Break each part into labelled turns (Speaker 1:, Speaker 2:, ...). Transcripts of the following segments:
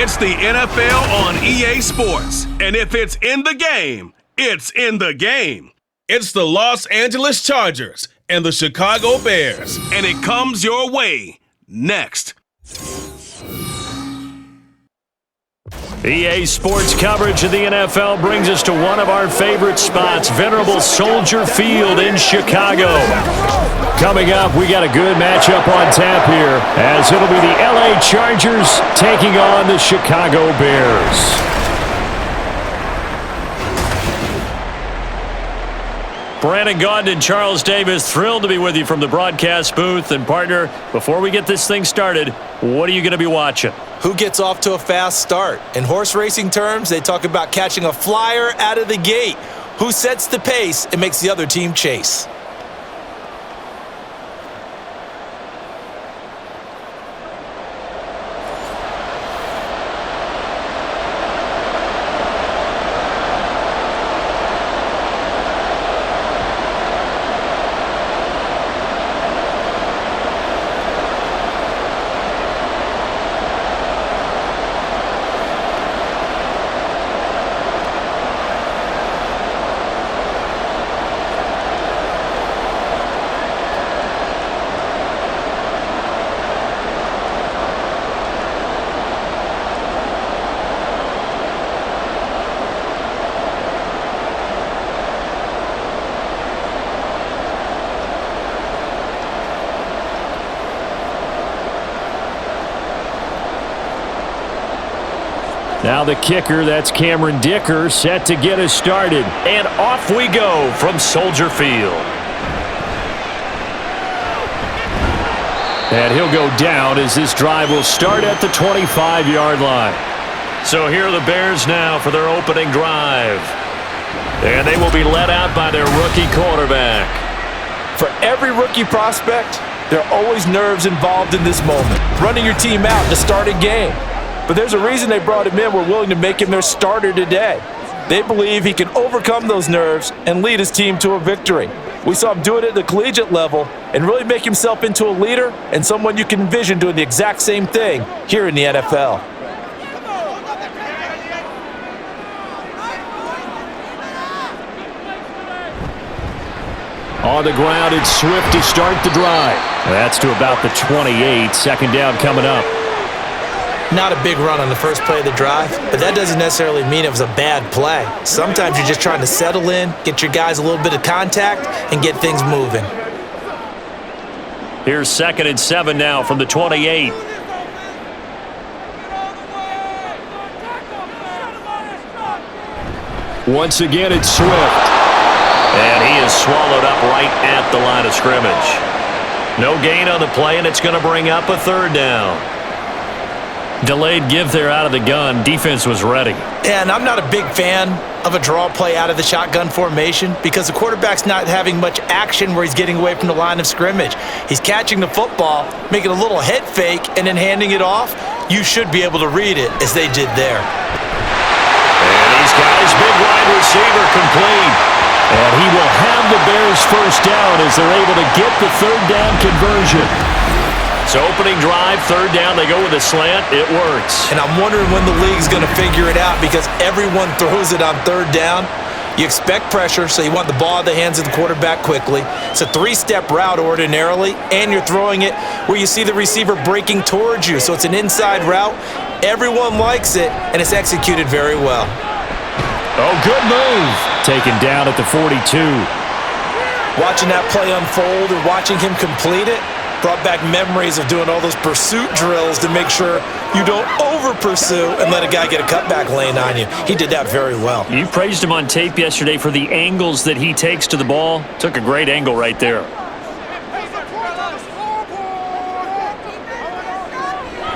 Speaker 1: It's the NFL on EA Sports. And if it's in the game, it's in the game. It's the Los Angeles Chargers and the Chicago Bears. And it comes your way next.
Speaker 2: EA Sports coverage of the NFL brings us to one of our favorite spots, venerable Soldier Field in Chicago. Coming up, we got a good matchup on tap here, as it'll be the LA Chargers taking on the Chicago Bears. Brandon Gaudin and Charles Davis, thrilled to be with you from the broadcast booth. And partner, before we get this thing started, what are you going to be watching?
Speaker 3: Who gets off to a fast start? In horse racing terms, they talk about catching a flyer out of the gate. Who sets the pace and makes the other team chase?
Speaker 2: Now the kicker, that's Cameron Dicker, set to get us started. And off we go from Soldier Field. And he'll go down as this drive will start at the 25-yard line. So here are the Bears now for their opening drive. And they will be led out by their rookie quarterback.
Speaker 3: For every rookie prospect, there are always nerves involved in this moment. Running your team out to start a game. But there's a reason they brought him in. We're willing to make him their starter today. They believe he can overcome those nerves and lead his team to a victory. We saw him do it at the collegiate level and really make himself into a leader and someone you can envision doing the exact same thing here in the NFL.
Speaker 2: On the ground, it's Swift to start the drive. That's to about the 28. Second down coming up.
Speaker 3: Not a big run on the first play of the drive, but that doesn't necessarily mean it was a bad play. Sometimes you're just trying to settle in, get your guys a little bit of contact, and get things moving.
Speaker 2: Here's 2nd and 7 now from the 28. Once again, it's Swift. And he is swallowed up right at the line of scrimmage. No gain on the play, and it's going to bring up a 3rd down. Delayed give there out of the gun. Defense was ready.
Speaker 3: And I'm not a big fan of a draw play out of the shotgun formation because the quarterback's not having much action where he's getting away from the line of scrimmage. He's catching the football, making a little head fake, and then handing it off. You should be able to read it as they did there.
Speaker 2: And he's got his big wide receiver complete. And he will have the Bears first down as they're able to get the 3rd down conversion. So opening drive, 3rd down, they go with a slant. It works.
Speaker 3: And I'm wondering when the league's going to figure it out because everyone throws it on 3rd down. You expect pressure, so you want the ball in the hands of the quarterback quickly. It's a 3-step route ordinarily, and you're throwing it where you see the receiver breaking towards you. So it's an inside route. Everyone likes it, and it's executed very well.
Speaker 2: Oh, good move. Taken down at the 42.
Speaker 3: Watching that play unfold and watching him complete it brought back memories of doing all those pursuit drills to make sure you don't over-pursue and let a guy get a cutback lane on you. He did that very well.
Speaker 2: You praised him on tape yesterday for the angles that he takes to the ball. Took a great angle right there.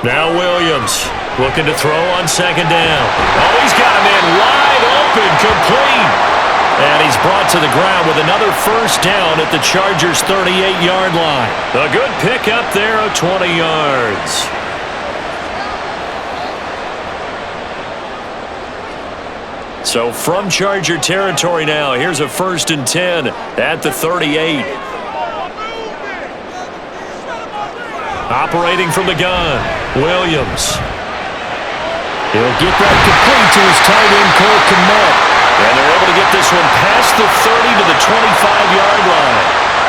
Speaker 2: Now Williams looking to throw on 2nd down. Oh, he's got him in wide open, complete. And he's brought to the ground with another first down at the Chargers' 38-yard line. A good pickup there of 20 yards. So from Charger territory now, here's a 1st and 10 at the 38. Operating from the gun, Williams. He'll get that complete to his tight end, Cole Kmet. And they're able to get this one past the 30 to the 25-yard line.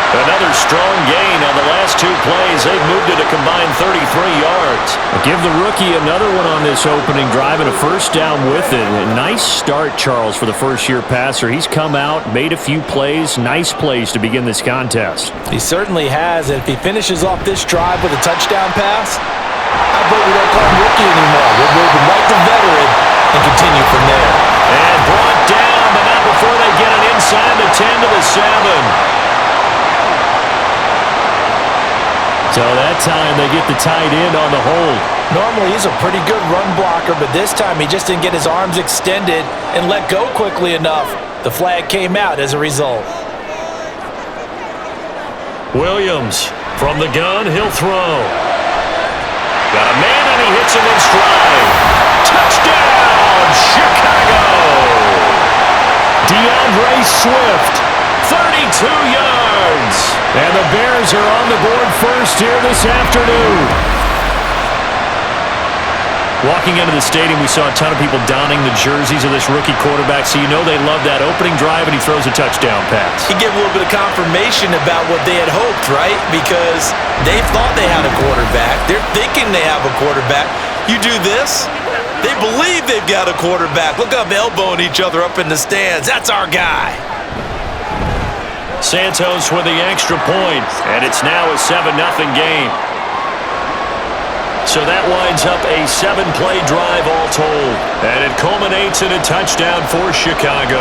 Speaker 2: Another strong gain on the last two plays. They've moved it a combined 33 yards.
Speaker 3: Give the rookie another one on this opening drive and a first down with it. A nice start, Charles, for the first-year passer. He's come out, made a few plays, nice plays to begin this contest.
Speaker 4: He certainly has, and if he finishes off this drive with a touchdown pass, I vote we don't call him rookie anymore. We'll move him right to veteran and continue from there.
Speaker 2: And brought down, but not before they get it inside the 10 to the 7.
Speaker 3: So that time they get the tight end on the hold.
Speaker 4: Normally he's a pretty good run blocker, but this time he just didn't get his arms extended and let go quickly enough. The flag came out as a result.
Speaker 2: Williams from the gun, he'll throw. Got a man and he hits him in stride. Touchdown, Chicago! DeAndre Swift, 32 yards. And the Bears are on the board first here this afternoon. Walking into the stadium, we saw a ton of people donning the jerseys of this rookie quarterback, so you know they love that opening drive, and he throws a touchdown pass.
Speaker 4: He gave a little bit of confirmation about what they had hoped, right? Because they thought they had a quarterback. They're thinking they have a quarterback. You do this, they believe they've got a quarterback. Look up, elbowing each other up in the stands. That's our guy.
Speaker 2: Santos with the extra point, and it's now a 7-0 game. So that winds up a 7-play drive all told, and it culminates in a touchdown for Chicago.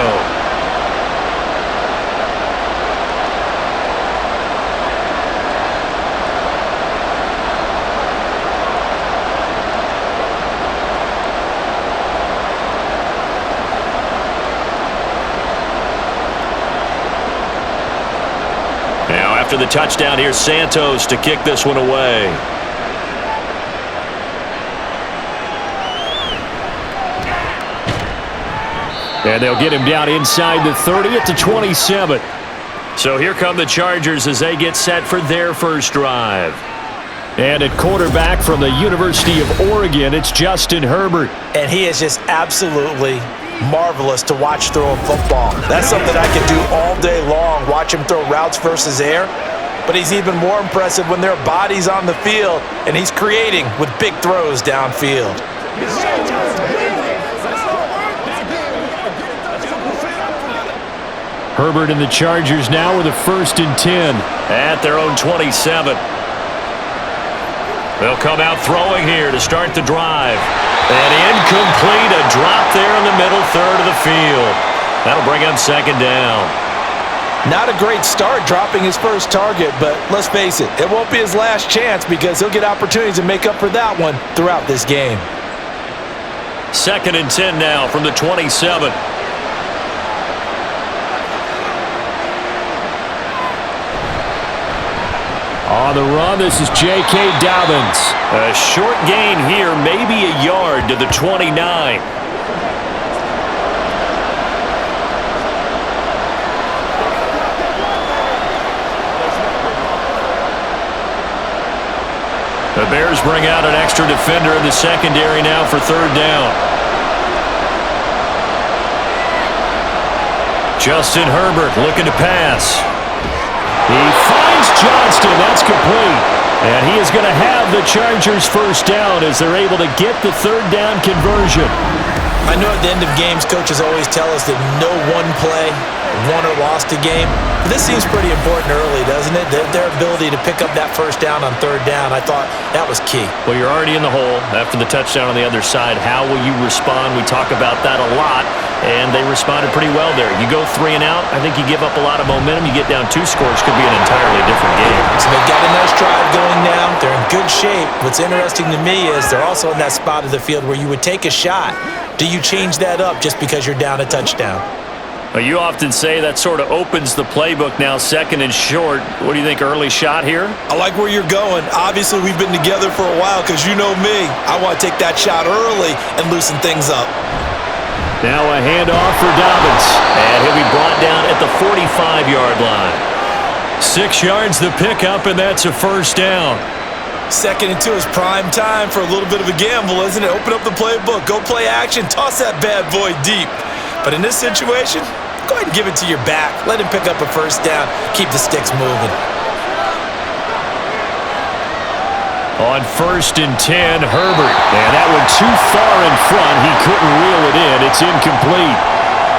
Speaker 2: After the touchdown, here's Santos to kick this one away.
Speaker 3: And they'll get him down inside the 30 at the 27.
Speaker 2: So here come the Chargers as they get set for their first drive.
Speaker 3: And at quarterback from the University of Oregon, it's Justin Herbert.
Speaker 4: And he is just absolutely marvelous to watch throwing football. That's something I can do all day long, watch him throw routes versus air. But he's even more impressive when there are bodies on the field and he's creating with big throws downfield.
Speaker 3: Herbert and the Chargers now with a 1st and 10.
Speaker 2: At their own 27. They'll come out throwing here to start the drive. And incomplete, a drop there in the middle third of the field. That'll bring up 2nd down.
Speaker 4: Not a great start dropping his first target, but let's face it, it won't be his last chance because he'll get opportunities to make up for that one throughout this game.
Speaker 2: 2nd and 10 now from the 27.
Speaker 3: On the run, this is J.K. Dobbins.
Speaker 2: A short gain here, maybe a yard to the 29. The Bears bring out an extra defender in the secondary now for 3rd down. Justin Herbert looking to pass. He finds Johnston. That's complete. And he is going to have the Chargers first down as they're able to get the 3rd down conversion.
Speaker 4: I know at the end of games, coaches always tell us that no one play won or lost a game. But this seems pretty important early, doesn't it? Their ability to pick up that first down on 3rd down, I thought that was key.
Speaker 2: Well, you're already in the hole after the touchdown on the other side. How will you respond? We talk about that a lot, and they responded pretty well there. You go 3 and out, I think you give up a lot of momentum. You get down 2 scores, could be an entirely different game.
Speaker 4: So they've got a nice drive going now. They're in good shape. What's interesting to me is they're also in that spot of the field where you would take a shot. Do you change that up just because you're down a touchdown?
Speaker 2: Well, you often say that sort of opens the playbook now, 2nd and short. What do you think, early shot here?
Speaker 4: I like where you're going. Obviously, we've been together for a while because you know me. I want to take that shot early and loosen things up.
Speaker 2: Now a handoff for Dobbins. And he'll be brought down at the 45-yard line. 6 yards the pickup, and that's a first down.
Speaker 4: 2nd and 2 is prime time for a little bit of a gamble, isn't it? Open up the playbook, go play action, toss that bad boy deep. But in this situation, go ahead and give it to your back. Let him pick up a first down, keep the sticks moving.
Speaker 2: On 1st and 10, Herbert. And that one too far in front. He couldn't reel it in. It's incomplete.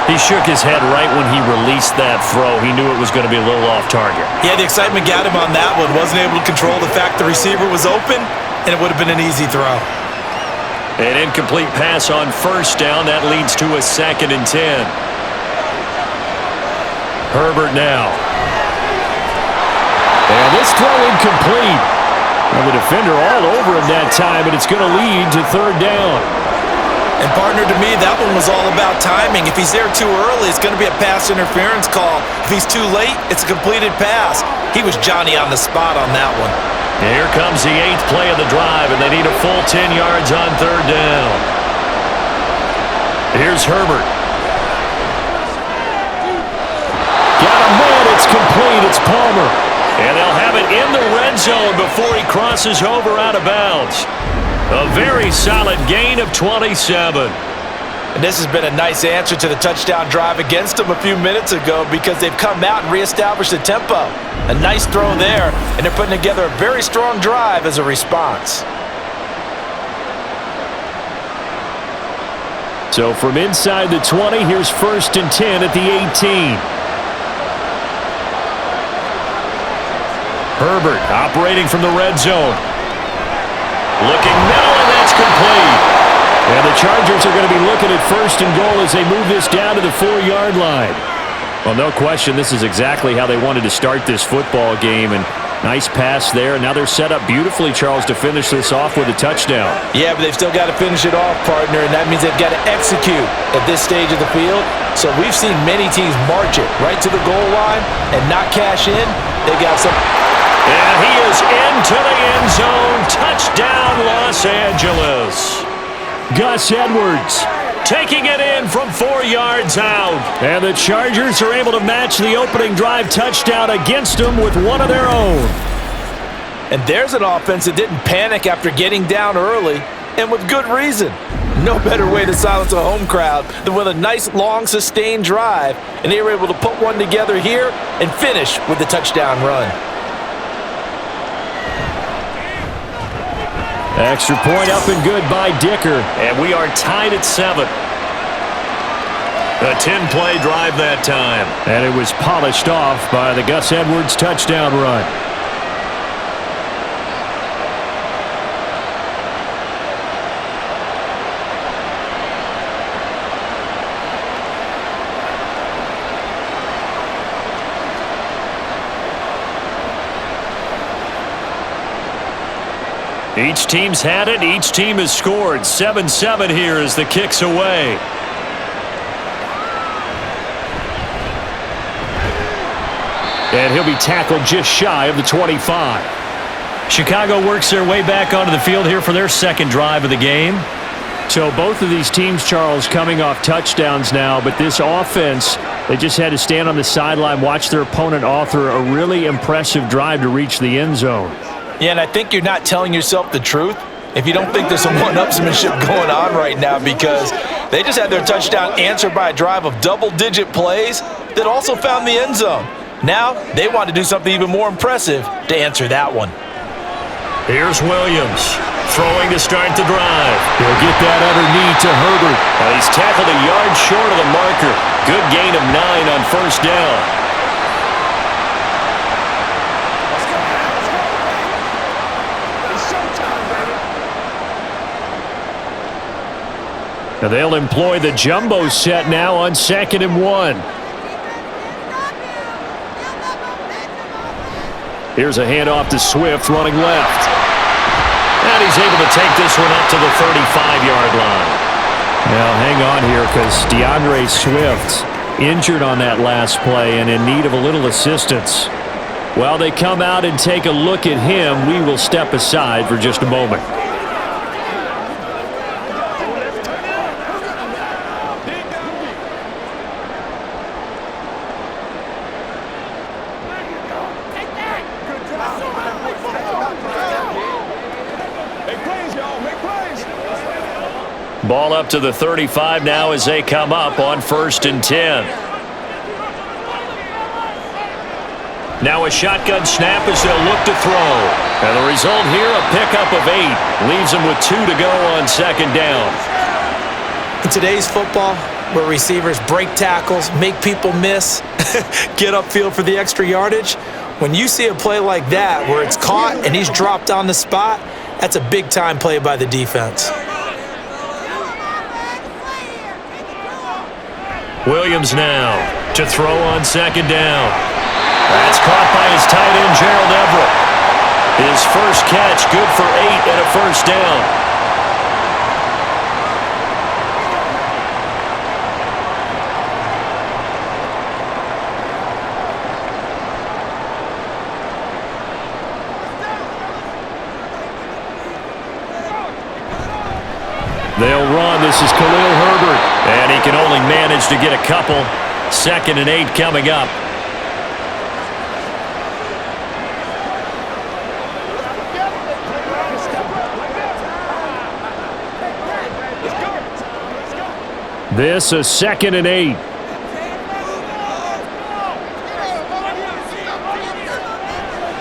Speaker 2: He shook his head right when he released that throw. He knew it was going to be a little off target.
Speaker 4: Yeah, the excitement got him on that one. Wasn't able to control the fact the receiver was open, and it would have been an easy throw.
Speaker 2: An incomplete pass on 1st down. That leads to a 2nd and 10. Herbert now. And this throw incomplete. Well, the defender all over him that time, and it's going to lead to 3rd down.
Speaker 4: And, partner, to me, that one was all about timing. If he's there too early, it's going to be a pass interference call. If he's too late, it's a completed pass. He was Johnny on the spot on that one.
Speaker 2: And here comes the 8th play of the drive, and they need a full 10 yards on 3rd down. Here's Herbert. Got him man, it's complete. It's Palmer. And they'll have it in the red zone before he crosses over out of bounds. A very solid gain of 27.
Speaker 4: And this has been a nice answer to the touchdown drive against them a few minutes ago because they've come out and reestablished the tempo. A nice throw there, and they're putting together a very strong drive as a response.
Speaker 2: So from inside the 20, here's 1st and 10 at the 18. Herbert operating from the red zone. Looking middle, and that's complete. And the Chargers are going to be looking at 1st and goal as they move this down to the 4-yard line. Well, no question, this is exactly how they wanted to start this football game. And nice pass there. Now they're set up beautifully, Charles, to finish this off with a touchdown.
Speaker 4: Yeah, but they've still got to finish it off, partner, and that means they've got to execute at this stage of the field. So we've seen many teams march it right to the goal line and not cash in. They got some...
Speaker 2: And he is into the end zone. Touchdown, Los Angeles. Gus Edwards taking it in from 4 yards out. And the Chargers are able to match the opening drive touchdown against them with one of their own.
Speaker 4: And there's an offense that didn't panic after getting down early, and with good reason. No better way to silence a home crowd than with a nice, long, sustained drive. And they were able to put one together here and finish with the touchdown run.
Speaker 2: Extra point up and good by Dicker. And we are tied at 7. A 10-play drive that time. And it was polished off by the Gus Edwards touchdown run. Each team's had it. Each team has scored. 7-7 here as the kick's away. And he'll be tackled just shy of the 25. Chicago works their way back onto the field here for their 2nd drive of the game. So both of these teams, Charles, coming off touchdowns now, but this offense, they just had to stand on the sideline, watch their opponent author a really impressive drive to reach the end zone.
Speaker 4: Yeah, and I think you're not telling yourself the truth if you don't think there's some one-upsmanship going on right now, because they just had their touchdown answered by a drive of double-digit plays that also found the end zone. Now they want to do something even more impressive to answer that one.
Speaker 2: Here's Williams throwing to start the drive. He'll get that underneath to Herbert. He's tackled a yard short of the marker. Good gain of 9 on 1st down. Now they'll employ the jumbo set now on 2nd and 1. Here's a handoff to Swift running left. And he's able to take this one up to the 35-yard line. Now hang on here because DeAndre Swift injured on that last play and in need of a little assistance. While they come out and take a look at him, we will step aside for just a moment. Ball up to the 35 now as they come up on 1st and 10. Now a shotgun snap as they'll look to throw. And the result here, a pickup of 8. Leaves them with 2 to go on 2nd down.
Speaker 4: In today's football, where receivers break tackles, make people miss, get upfield for the extra yardage, when you see a play like that where it's caught and he's dropped on the spot, that's a big-time play by the defense.
Speaker 2: Williams now to throw on 2nd down. That's caught by his tight end, Gerald Everett. His first catch, good for 8 and a 1st down. They'll run. This is Khalil Herbert. And he can only manage to get a couple. 2nd and 8 coming up. This is 2nd and 8.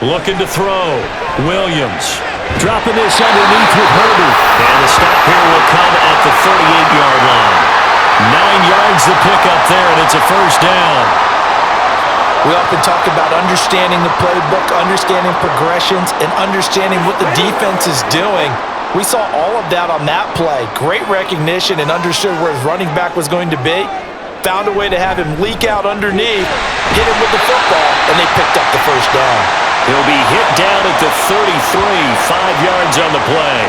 Speaker 2: Looking to throw. Williams dropping this underneath with Herbert. And the stop here will come at the 38-yard line. 9 yards the pickup there, and it's a 1st down.
Speaker 4: We often talk about understanding the playbook, understanding progressions, and understanding what the defense is doing. We saw all of that on that play. Great recognition and understood where his running back was going to be. Found a way to have him leak out underneath, hit him with the football, and they picked up the 1st down.
Speaker 2: He'll be hit down at the 33, 5 yards on the play.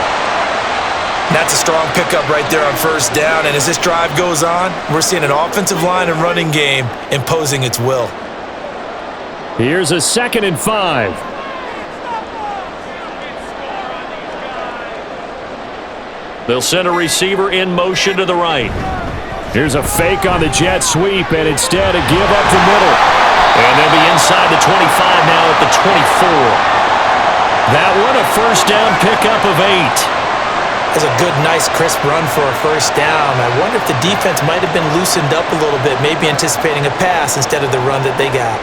Speaker 4: That's a strong pickup right there on 1st down, and as this drive goes on, we're seeing an offensive line and running game imposing its will.
Speaker 2: Here's a 2nd and 5. They'll send a receiver in motion to the right. Here's a fake on the jet sweep, and instead a give up the middle. And they'll be inside the 25 now at the 24. That one a 1st down pickup of 8.
Speaker 4: That's a good, nice, crisp run for a 1st down. I wonder if the defense might have been loosened up a little bit, maybe anticipating a pass instead of the run that they got.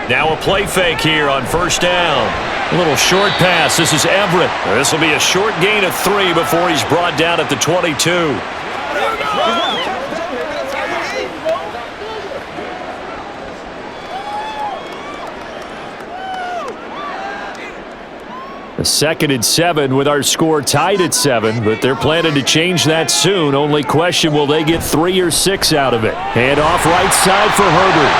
Speaker 2: Now a play fake here on 1st down. A little short pass. This is Everett. This will be a short gain of 3 before he's brought down at the 22. A 2nd and 7 with our score tied at 7, but they're planning to change that soon. Only question, will they get 3 or 6 out of it? Hand off right side for Herbert.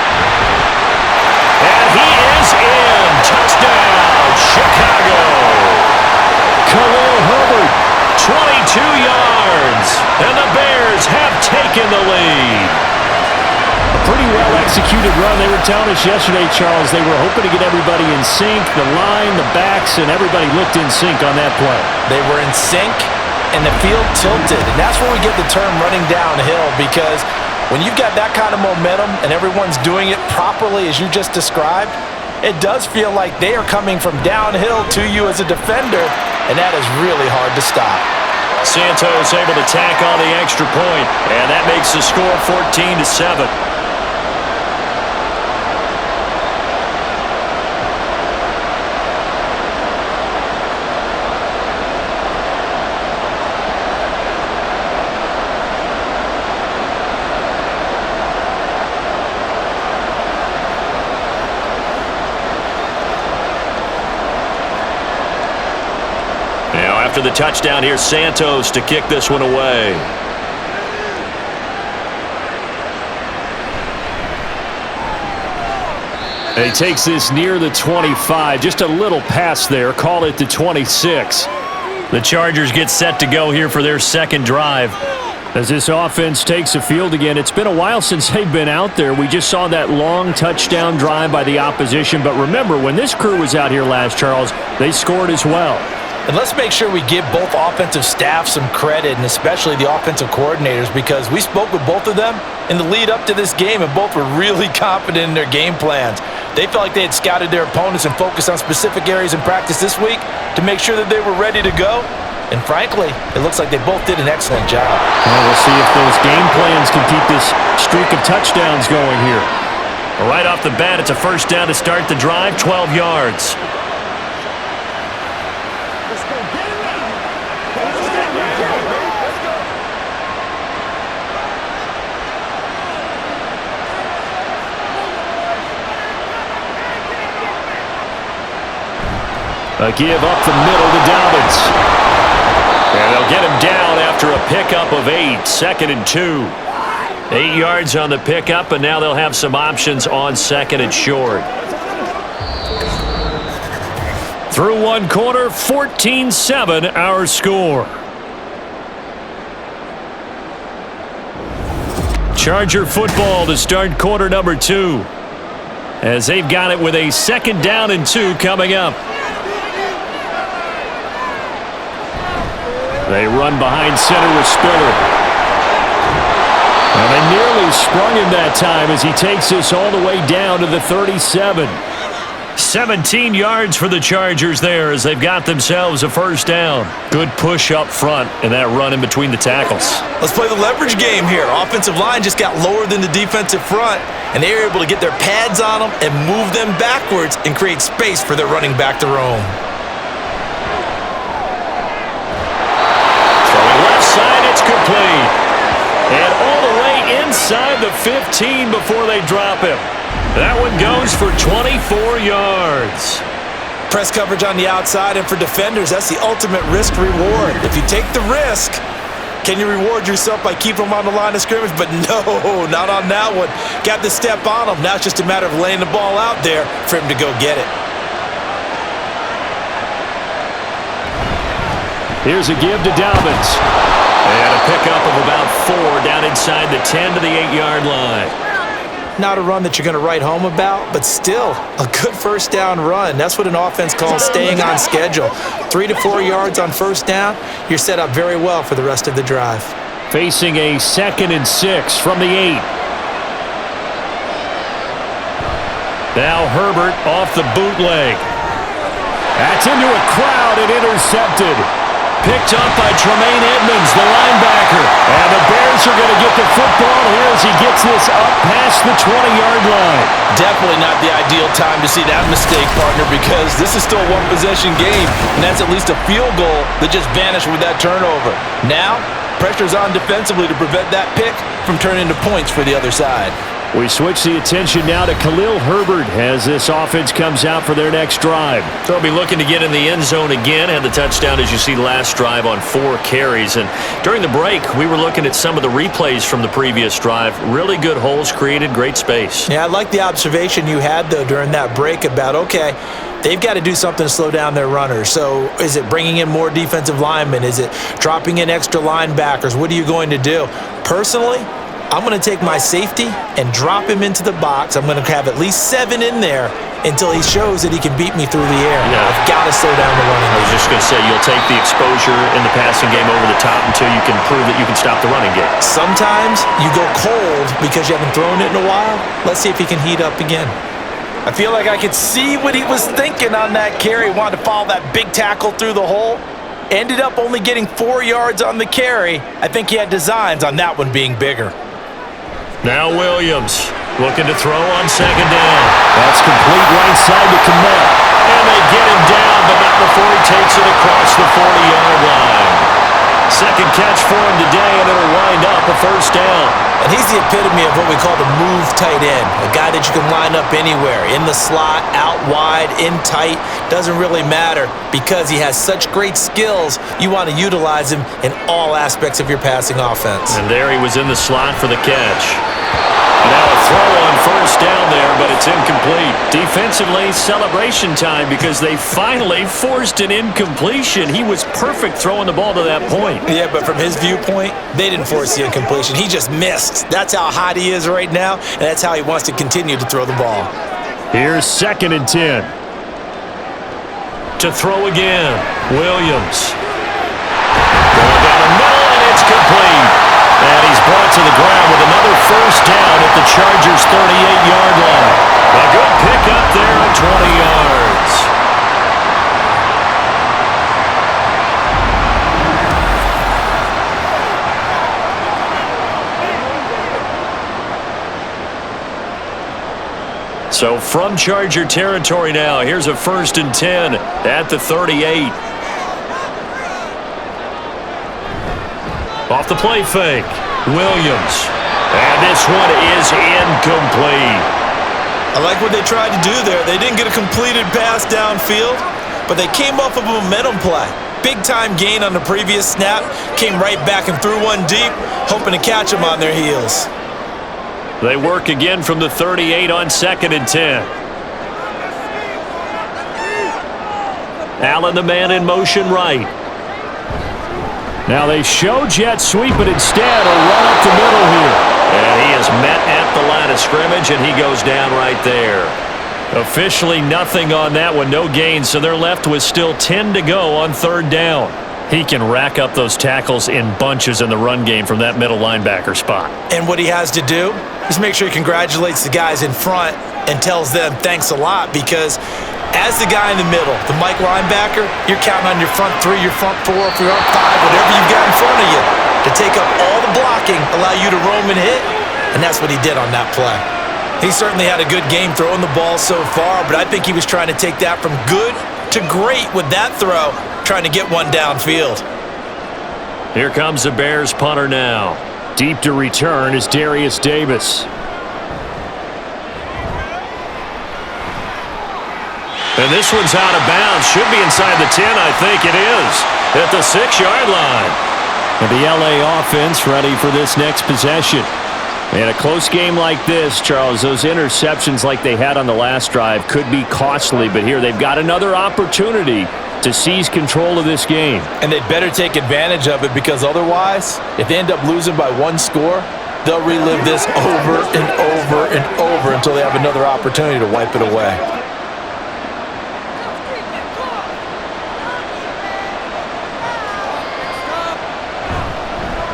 Speaker 2: And he is in. Touchdown, Chicago. Khalil Herbert, 22 yards. And the Bears have taken the lead. A pretty well-executed run. They were telling us yesterday, Charles, they were hoping to get everybody in sync, the line, the backs, and everybody looked in sync on that play.
Speaker 4: They were in sync, and the field tilted. And that's where we get the term running downhill, because when you've got that kind of momentum and everyone's doing it properly as you just described, it does feel like they are coming from downhill to you as a defender, and that is really hard to stop.
Speaker 2: Santos able to tack on the extra point, and that makes the score 14-7. After the touchdown, here's Santos to kick this one away. And he takes this near the 25. Just a little pass there. Call it the 26. The Chargers get set to go here for their 2nd drive. As this offense takes the field again, it's been a while since they've been out there. We just saw that long touchdown drive by the opposition. But remember, when this crew was out here last, Charles, they scored as well.
Speaker 4: And let's make sure we give both offensive staff some credit, and especially the offensive coordinators, because we spoke with both of them in the lead up to this game, and both were really confident in their game plans. They felt like they had scouted their opponents and focused on specific areas in practice this week to make sure that they were ready to go. And frankly, it looks like they both did an excellent job.
Speaker 2: Well, we'll see if those game plans can keep this streak of touchdowns going here. Right off the bat, it's a first down to start the drive, 12 yards. A give up the middle to Dobbins. And they'll get him down after a pickup of 8, 2nd and 2. 8 yards on the pickup, and now they'll have some options on 2nd and short. Through one quarter, 14-7 our score. Charger football to start quarter number 2, as they've got it with a 2nd down and 2 coming up. They run behind center with Spiller. And they nearly sprung him that time as he takes this all the way down to the 37. 17 yards for the Chargers there as they've got themselves a first down. Good push up front and that run in between the tackles.
Speaker 4: Let's play the leverage game here. Offensive line just got lower than the defensive front, and they were able to get their pads on them and move them backwards and create space for their running back to roam.
Speaker 2: Side, it's complete. And all the way inside the 15 before they drop him. That one goes for 24 yards.
Speaker 4: Press coverage on the outside, and for defenders, that's the ultimate risk reward. If you take the risk, can you reward yourself by keeping them on the line of scrimmage? But no, not on that one. Got to step on them. Now it's just a matter of laying the ball out there for him to go get it.
Speaker 2: Here's a give to Dobbins. And a pickup of about 4 down inside the 10 to the 8-yard line.
Speaker 4: Not a run that you're going to write home about, but still a good first down run. That's what an offense calls staying on schedule. 3 to 4 yards on first down, you're set up very well for the rest of the drive.
Speaker 2: Facing a 2nd and 6 from the 8. Now Herbert off the bootleg. That's into a crowd and intercepted. Picked up by Tremaine Edmonds, the linebacker. And the Bears are going to get the football here as he gets this up past the 20-yard line.
Speaker 4: Definitely not the ideal time to see that mistake, partner, because this is still a one-possession game, and that's at least a field goal that just vanished with that turnover. Now, pressure's on defensively to prevent that pick from turning into points for the other side.
Speaker 2: We switch the attention now to Khalil Herbert as this offense comes out for their next drive. They'll be looking to get in the end zone again. Had the touchdown, as you see, last drive on 4 carries. And during the break, we were looking at some of the replays from the previous drive. Really good holes created, great space.
Speaker 4: Yeah, I like the observation you had, though, during that break about, okay, they've got to do something to slow down their runners. So is it bringing in more defensive linemen? Is it dropping in extra linebackers? What are you going to do? Personally, I'm going to take my safety and drop him into the box. I'm going to have at least 7 in there until he shows that he can beat me through the air.
Speaker 2: Yeah.
Speaker 4: I've got to slow down the running.
Speaker 2: I was just going to say, you'll take the exposure in the passing game over the top until you can prove that you can stop the running game.
Speaker 4: Sometimes you go cold because you haven't thrown it in a while. Let's see if he can heat up again. I feel like I could see what he was thinking on that carry. Wanted to follow that big tackle through the hole. Ended up only getting 4 yards on the carry. I think he had designs on that one being bigger.
Speaker 2: Now Williams looking to throw on 2nd down. That's complete right side to Kmet. And they get him down, but not before he takes it across the 40-yard line. Second catch for him today, and it'll wind up a first down.
Speaker 4: And he's the epitome of what we call the move tight end. A guy that you can line up anywhere, in the slot, out wide, in tight. Doesn't really matter because he has such great skills. You want to utilize him in all aspects of your passing offense.
Speaker 2: And there he was in the slot for the catch. Now a throw on first down there, but it's incomplete. Defensively, celebration time because they finally forced an incompletion. He was perfect throwing the ball to that point.
Speaker 4: Yeah, but from his viewpoint, they didn't force the incompletion. He just missed. That's how hot he is right now, and that's how he wants to continue to throw the ball.
Speaker 2: Here's 2nd and 10. to throw again. Williams. Going down the middle, and it's complete. And he's brought to the ground with another first down at the Chargers' 38-yard line. A good pickup there at 20 yards. So from Charger territory now, here's a 1st and 10 at the 38. Off the play fake, Williams. And this one is incomplete.
Speaker 4: I like what they tried to do there. They didn't get a completed pass downfield, but they came off of a momentum play. Big-time gain on the previous snap, came right back and threw one deep, hoping to catch them on their heels.
Speaker 2: They work again from the 38 on 2nd and 10. Allen, the man in motion right. Now they show jet sweep, but instead a run up the middle here. And he is met at the line of scrimmage, and he goes down right there. Officially nothing on that one, no gain, so they're left with still 10 to go on 3rd down. He can rack up those tackles in bunches in the run game from that middle linebacker spot.
Speaker 4: And what he has to do is make sure he congratulates the guys in front and tells them thanks a lot, because as the guy in the middle, the Mike linebacker, you're counting on your front 3, your front 4, your front 5, whatever you've got in front of you to take up all the blocking, allow you to roam and hit, and that's what he did on that play. He certainly had a good game throwing the ball so far, but I think he was trying to take that from good to great with that throw, trying to get one downfield.
Speaker 2: Here comes the Bears punter now. Deep to return is Darius Davis. And this one's out of bounds. Should be inside the 10, I think it is. At the 6-yard line. And the LA offense ready for this next possession. In a close game like this, Charles, those interceptions like they had on the last drive could be costly, but here they've got another opportunity to seize control of this game.
Speaker 3: And they'd better take advantage of it, because otherwise, if they end up losing by 1 score, they'll relive this over and over and over until they have another opportunity to wipe it away.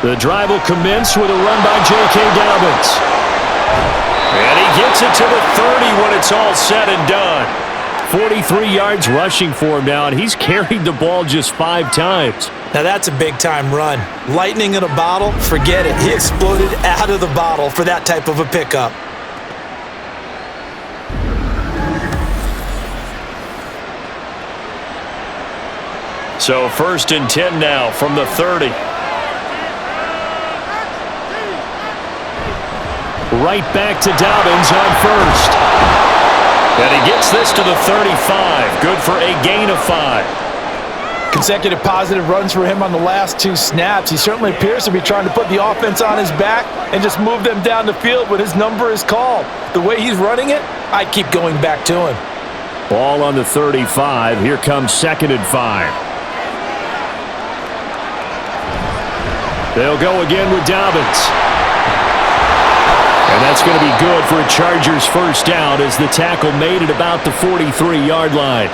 Speaker 2: The drive will commence with a run by J.K. Dobbins. And he gets it to the 30 when it's all said and done. 43 yards rushing for him now, and he's carried the ball just 5 times.
Speaker 4: Now that's a big-time run. Lightning in a bottle, forget it. He exploded out of the bottle for that type of a pickup.
Speaker 2: So 1st and 10 now from the 30. Right back to Dobbins on 1st. And he gets this to the 35. Good for a gain of 5.
Speaker 3: Consecutive positive runs for him on the last 2 snaps. He certainly appears to be trying to put the offense on his back and just move them down the field when his number is called. The way he's running it, I keep going back to him.
Speaker 2: Ball on the 35. Here comes 2nd and 5. They'll go again with Dobbins. And that's going to be good for a Chargers 1st down as the tackle made it about the 43-yard line.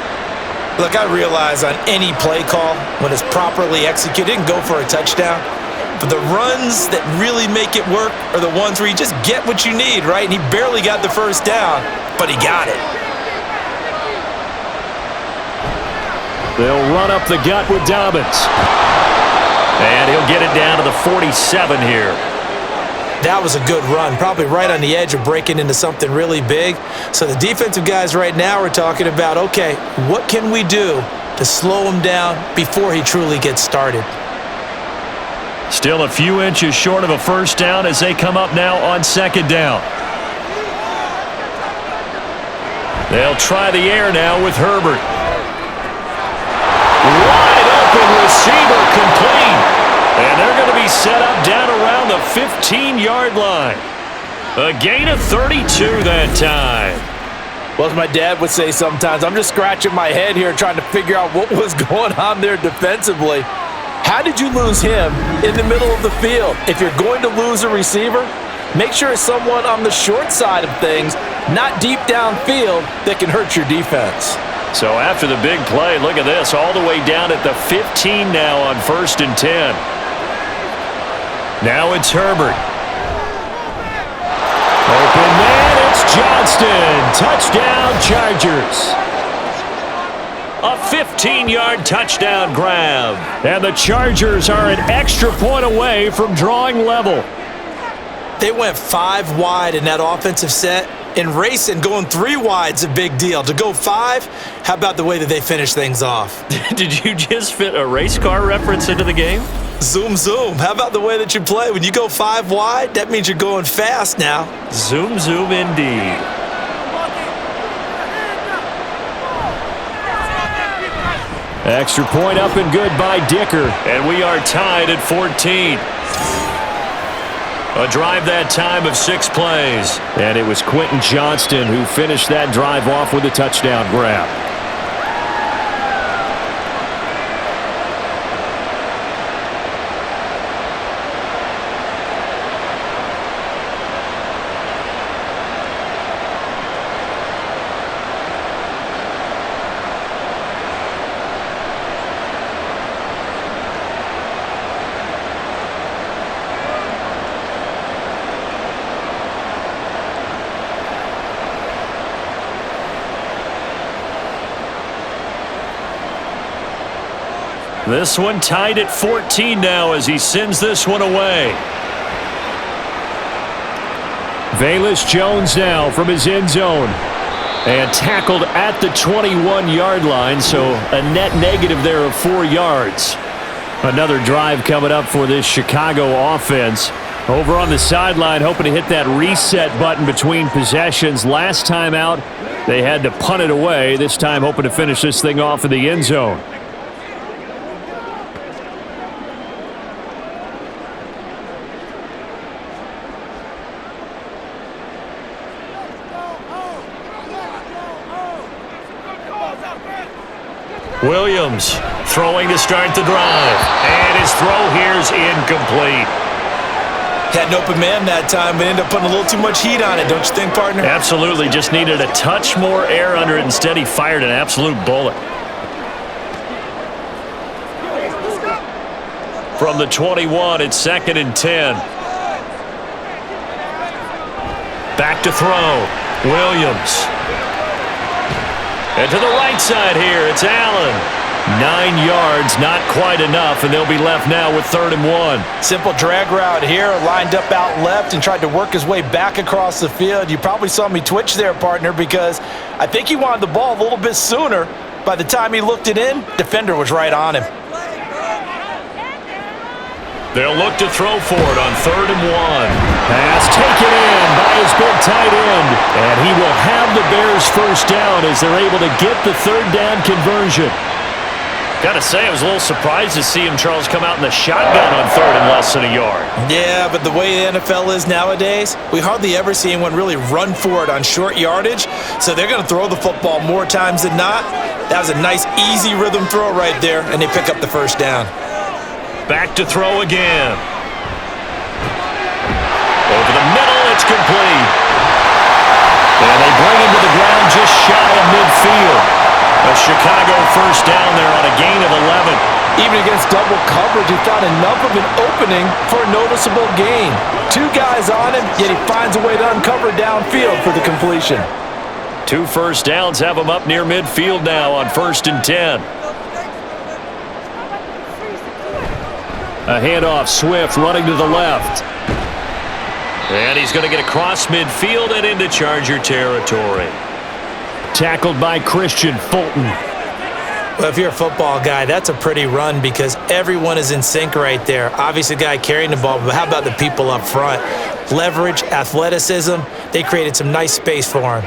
Speaker 4: Look, I realize on any play call, when it's properly executed, it can go for a touchdown. But the runs that really make it work are the ones where you just get what you need, right? And he barely got the 1st down, but he got it.
Speaker 2: They'll run up the gut with Dobbins. And he'll get it down to the 47 here.
Speaker 4: That was a good run, probably right on the edge of breaking into something really big. So the defensive guys right now are talking about, okay, what can we do to slow him down before he truly gets started?
Speaker 2: Still a few inches short of a 1st down as they come up now on 2nd down. They'll try the air now with Herbert. Wide open receiver, complete. And they're going to be set up down around the 15-yard line. A gain of 32 that time.
Speaker 3: Well, as my dad would say sometimes, I'm just scratching my head here trying to figure out what was going on there defensively. How did you lose him in the middle of the field? If you're going to lose a receiver, make sure it's someone on the short side of things, not deep downfield, that can hurt your defense.
Speaker 2: So after the big play, look at this, all the way down at the 15 now on 1st and 10. Now it's Herbert. Open man, it's Johnston. Touchdown, Chargers. A 15-yard touchdown grab. And the Chargers are an extra point away from drawing level.
Speaker 4: They went 5 wide in that offensive set. And racing, going 3 wide's a big deal. To go 5, how about the way that they finish things off?
Speaker 2: Did you just fit a race car reference into the game?
Speaker 4: Zoom, zoom. How about the way that you play? When you go 5 wide, that means you're going fast now.
Speaker 2: Zoom, zoom indeed. Extra point up and good by Dicker. And we are tied at 14. A drive that time of 6 plays. And it was Quentin Johnston who finished that drive off with a touchdown grab. This one tied at 14 now as he sends this one away. Velus Jones now from his end zone. And tackled at the 21-yard line, so a net negative there of 4 yards. Another drive coming up for this Chicago offense. Over on the sideline, hoping to hit that reset button between possessions. Last time out, they had to punt it away. This time hoping to finish this thing off in the end zone. Williams throwing to start the drive. And his throw here's incomplete.
Speaker 4: Had an open man that time, but ended up putting a little too much heat on it, don't you think, partner?
Speaker 2: Absolutely. Just needed a touch more air under it. Instead, he fired an absolute bullet. From the 21, it's 2nd and 10. Back to throw. Williams. And to the right side here, it's Allen. 9 yards, not quite enough, and they'll be left now with 3rd and 1.
Speaker 4: Simple drag route here, lined up out left and tried to work his way back across the field. You probably saw me twitch there, partner, because I think he wanted the ball a little bit sooner. By the time he looked it in, defender was right on him.
Speaker 2: They'll look to throw for it on 3rd and 1. Pass taken in by his big tight end. And he will have the Bears first down as they're able to get the 3rd down conversion. Got to say, I was a little surprised to see him, Charles, come out in the shotgun on 3rd and less than a yard.
Speaker 4: Yeah, but the way the NFL is nowadays, we hardly ever see anyone really run for it on short yardage. So they're going to throw the football more times than not. That was a nice, easy rhythm throw right there, and they pick up the first down.
Speaker 2: Back to throw again. Over the middle, it's complete. And they bring him to the ground just shy of midfield. A Chicago first down there on a gain of 11.
Speaker 4: Even against double coverage, he found enough of an opening for a noticeable gain. 2 guys on him, yet he finds a way to uncover downfield for the completion.
Speaker 2: 2 first downs have him up near midfield now on 1st and 10. A handoff, Swift running to the left. And he's going to get across midfield and into Charger territory. Tackled by Christian Fulton.
Speaker 4: Well, if you're a football guy, that's a pretty run because everyone is in sync right there. Obviously, the guy carrying the ball, but how about the people up front? Leverage, athleticism, they created some nice space for him.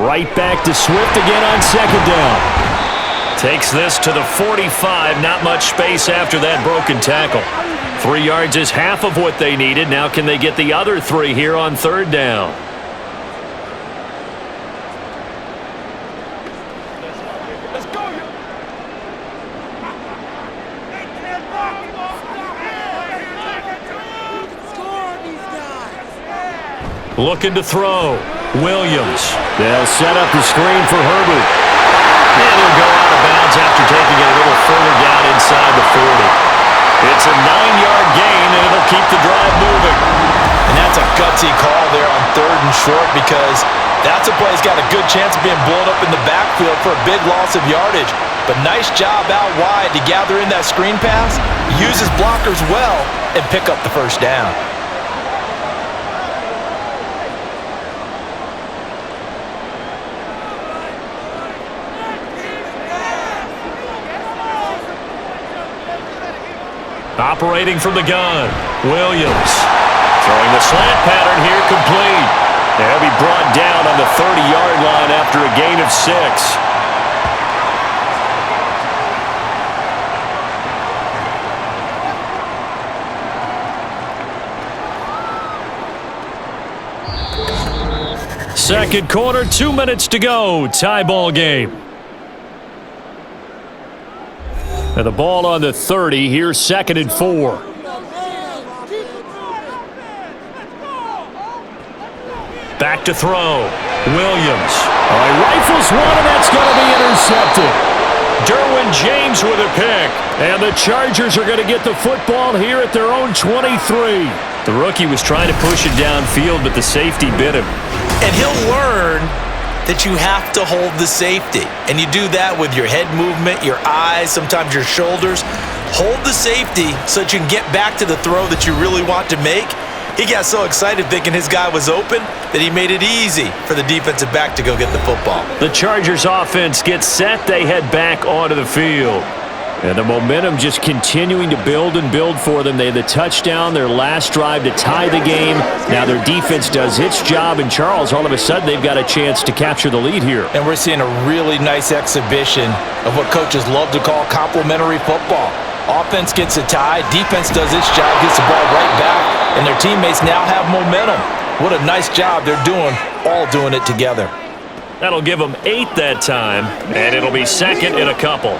Speaker 2: Right back to Swift again on 2nd down. Takes this to the 45. Not much space after that broken tackle. 3 yards is half of what they needed. Now can they get the other 3 here on 3rd down? Looking to throw. Williams. They'll set up the screen for Herbert. And he'll go out of bounds after taking it a little further down inside the 40. It's a 9-yard gain, and it'll keep the drive moving.
Speaker 4: And that's a gutsy call there on 3rd and short, because that's a play that's got a good chance of being blown up in the backfield for a big loss of yardage. But nice job out wide to gather in that screen pass, use his blockers well, and pick up the first down.
Speaker 2: Operating from the gun, Williams. Throwing the slant pattern here, complete. They'll be brought down on the 30-yard line after a gain of 6. Second quarter, 2 minutes to go. Tie ball game. And the ball on the 30. Here's 2nd and 4. Back to throw. Williams. Rifles one, and that's going to be intercepted. Derwin James with a pick. And the Chargers are going to get the football here at their own 23. The rookie was trying to push it downfield, but the safety bit him.
Speaker 4: And he'll learn that you have to hold the safety. And you do that with your head movement, your eyes, sometimes your shoulders. Hold the safety so that you can get back to the throw that you really want to make. He got so excited thinking his guy was open that he made it easy for the defensive back to go get the football.
Speaker 2: The Chargers offense gets set. They head back onto the field. And the momentum just continuing to build and build for them. They had the touchdown, their last drive to tie the game. Now their defense does its job, and Charles, all of a sudden, they've got a chance to capture the lead here.
Speaker 4: And we're seeing a really nice exhibition of what coaches love to call complementary football. Offense gets a tie, defense does its job, gets the ball right back, and their teammates now have momentum. What a nice job they're doing, all doing it together.
Speaker 2: That'll give them 8 that time, and it'll be 2nd and a couple.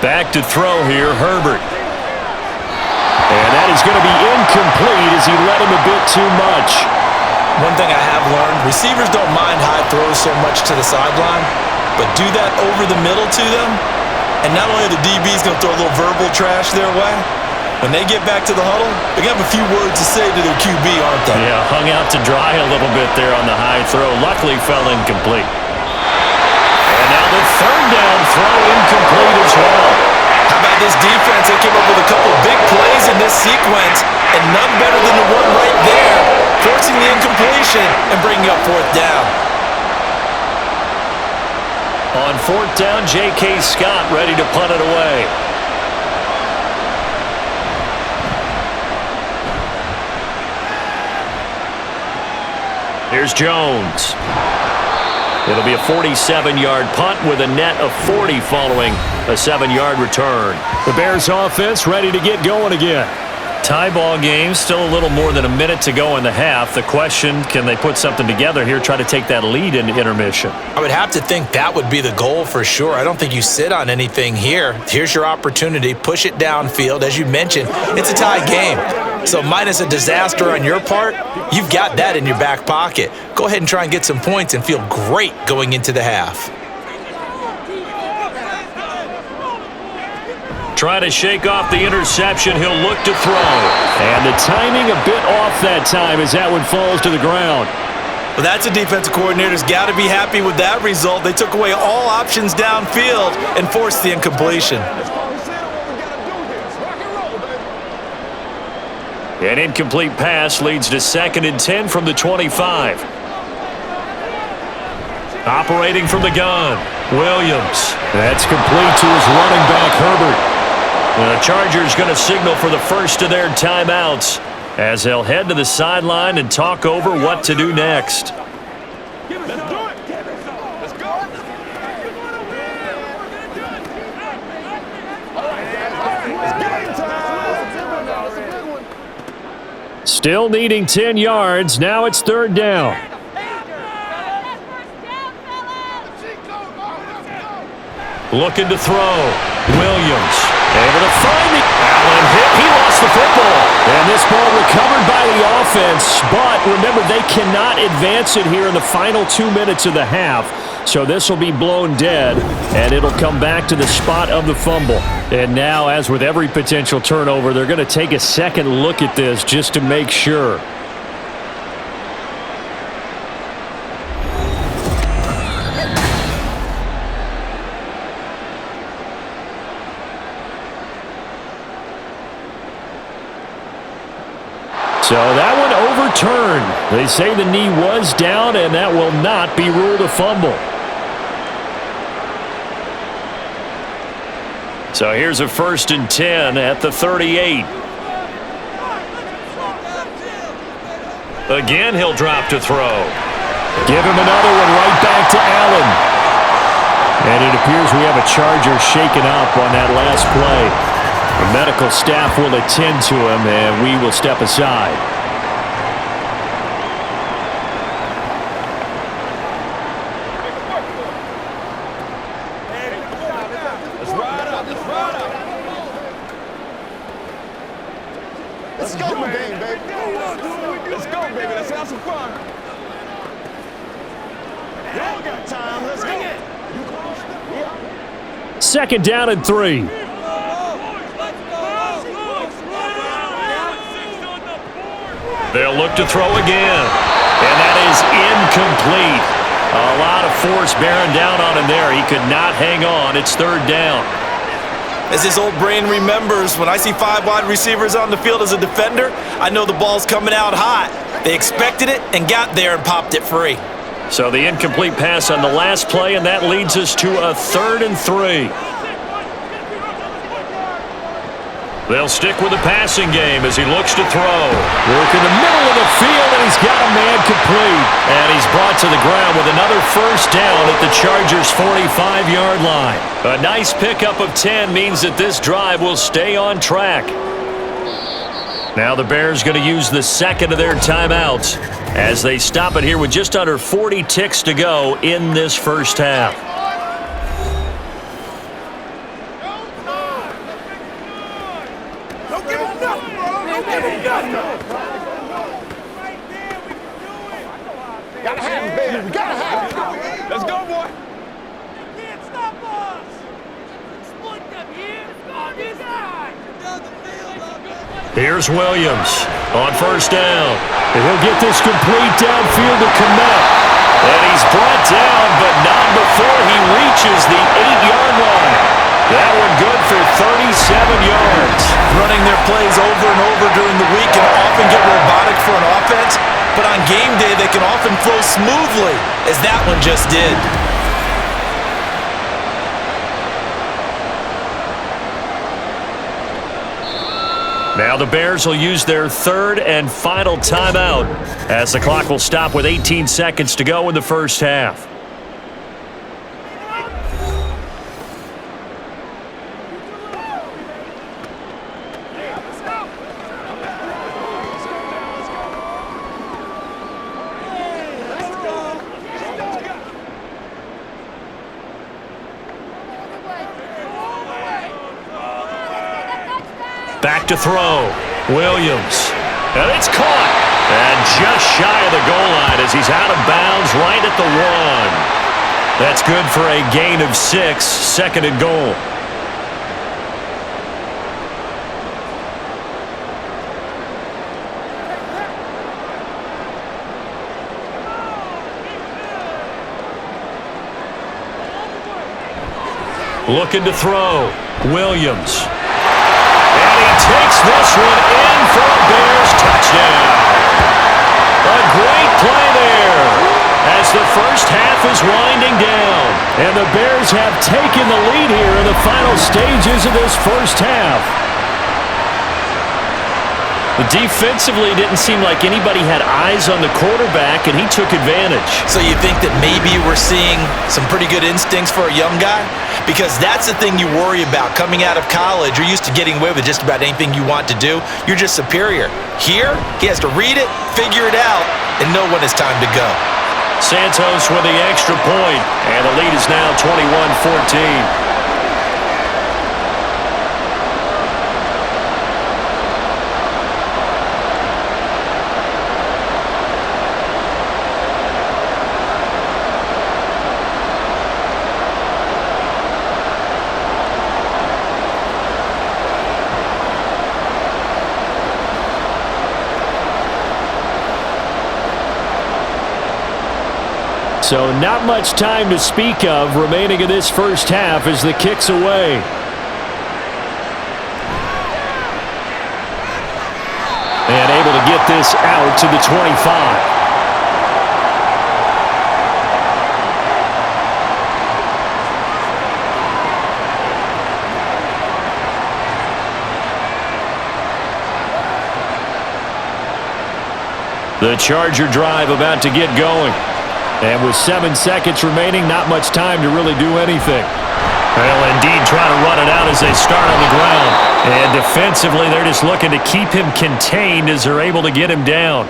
Speaker 2: Back to throw here, Herbert. And that is going to be incomplete as he led him a bit too much.
Speaker 4: One thing I have learned, receivers don't mind high throws so much to the sideline, but do that over the middle to them, and not only are the DBs going to throw a little verbal trash their way, when they get back to the huddle, they have a few words to say to their QB, aren't they?
Speaker 2: Yeah, hung out to dry a little bit there on the high throw. Luckily fell incomplete. And now the 3rd down throw incomplete as well.
Speaker 4: How about this defense? They came up with a couple big plays in this sequence, and none better than the one right there, forcing the incompletion and bringing up 4th down.
Speaker 2: On 4th down, J.K. Scott ready to punt it away. Here's Jones. It'll be a 47-yard punt with a net of 40 following a 7-yard return. The Bears offense ready to get going again. Tie ball game, still a little more than a minute to go in the half. The question, can they put something together here, try to take that lead in intermission?
Speaker 4: I would have to think that would be the goal for sure. I don't think you sit on anything here. Here's your opportunity. Push it downfield. As you mentioned, it's a tie game. So minus a disaster on your part, you've got that in your back pocket. Go ahead and try and get some points and feel great going into the half.
Speaker 2: Try to shake off the interception. He'll look to throw. And the timing a bit off that time as that one falls to the ground.
Speaker 4: Well, that's a defensive coordinator's got to be happy with that result. They took away all options downfield and forced the incompletion.
Speaker 2: An incomplete pass leads to 2nd and 10 from the 25. Operating from the gun, Williams. That's complete to his running back, Herbert. The Chargers going to signal for the first of their timeouts as they'll head to the sideline and talk over what to do next. Still needing 10 yards. Now it's 3rd down. Looking to throw. Williams able to find it. Allen hit. He lost the football. And this ball recovered by the offense. But remember, they cannot advance it here in the final 2 minutes of the half. So this will be blown dead, and it'll come back to the spot of the fumble. And now, as with every potential turnover, they're going to take a second look at this just to make sure. So that one overturned. They say the knee was down, and that will not be ruled a fumble. So here's a 1st and 10 at the 38. Again, he'll drop to throw. Give him another one right back to Allen. And it appears we have a Charger shaken up on that last play. The medical staff will attend to him, and we will step aside.
Speaker 5: Let's go, baby. Let's go, baby. Let's have some fun. Y'all got time. Let's go.
Speaker 2: 2nd down and 3. They'll look to throw again. And that is incomplete. A lot of force bearing down on him there. He could not hang on. It's 3rd down.
Speaker 4: As his old brain remembers, when I see 5 wide receivers on the field as a defender, I know the ball's coming out hot. They expected it and got there and popped it free.
Speaker 2: So the incomplete pass on the last play, and that leads us to a 3rd and 3. They'll stick with the passing game as he looks to throw. Work in the middle of the field, and he's got a man complete. And he's brought to the ground with another 1st down at the Chargers' 45-yard line. A nice pickup of 10 means that this drive will stay on track. Now the Bears going to use the 2nd of their timeouts as they stop it here with just under 40 ticks to go in this first half.
Speaker 5: Gotta have him, baby. We gotta have him. Let's go, boy.
Speaker 6: They can't stop us. Exploit them here. On this side.
Speaker 2: Here's Williams on 1st down. And he'll get this complete downfield to Kmet. And he's brought down, but not before he reaches the 8-yard line. That one good for 37 yards.
Speaker 4: Running their plays over and over during the week can often get robotic for an offense, but on game day they can often flow smoothly, as that one just did.
Speaker 2: Now the Bears will use their 3rd and final timeout as the clock will stop with 18 seconds to go in the first half. Back to throw. Williams. And it's caught. And just shy of the goal line as he's out of bounds right at the 1. That's good for a gain of 6, 2nd and goal. Looking to throw. Williams. And he takes this one in for a Bears touchdown. A great play there as the first half is winding down. And the Bears have taken the lead here in the final stages of this first half. Defensively, it didn't seem like anybody had eyes on the quarterback, and he took advantage.
Speaker 4: So you think that maybe we're seeing some pretty good instincts for a young guy? Because that's the thing you worry about. Coming out of college, you're used to getting away with just about anything you want to do. You're just superior. Here, he has to read it, figure it out, and know when it's time to go.
Speaker 2: Santos with the extra point, and the lead is now 21-14. So not much time to speak of remaining in this first half as the kick's away. And able to get this out to the 25. The Charger drive about to get going. And with 7 seconds remaining, not much time to really do anything. Well, indeed, trying to run it out as they start on the ground. And defensively, they're just looking to keep him contained as they're able to get him down.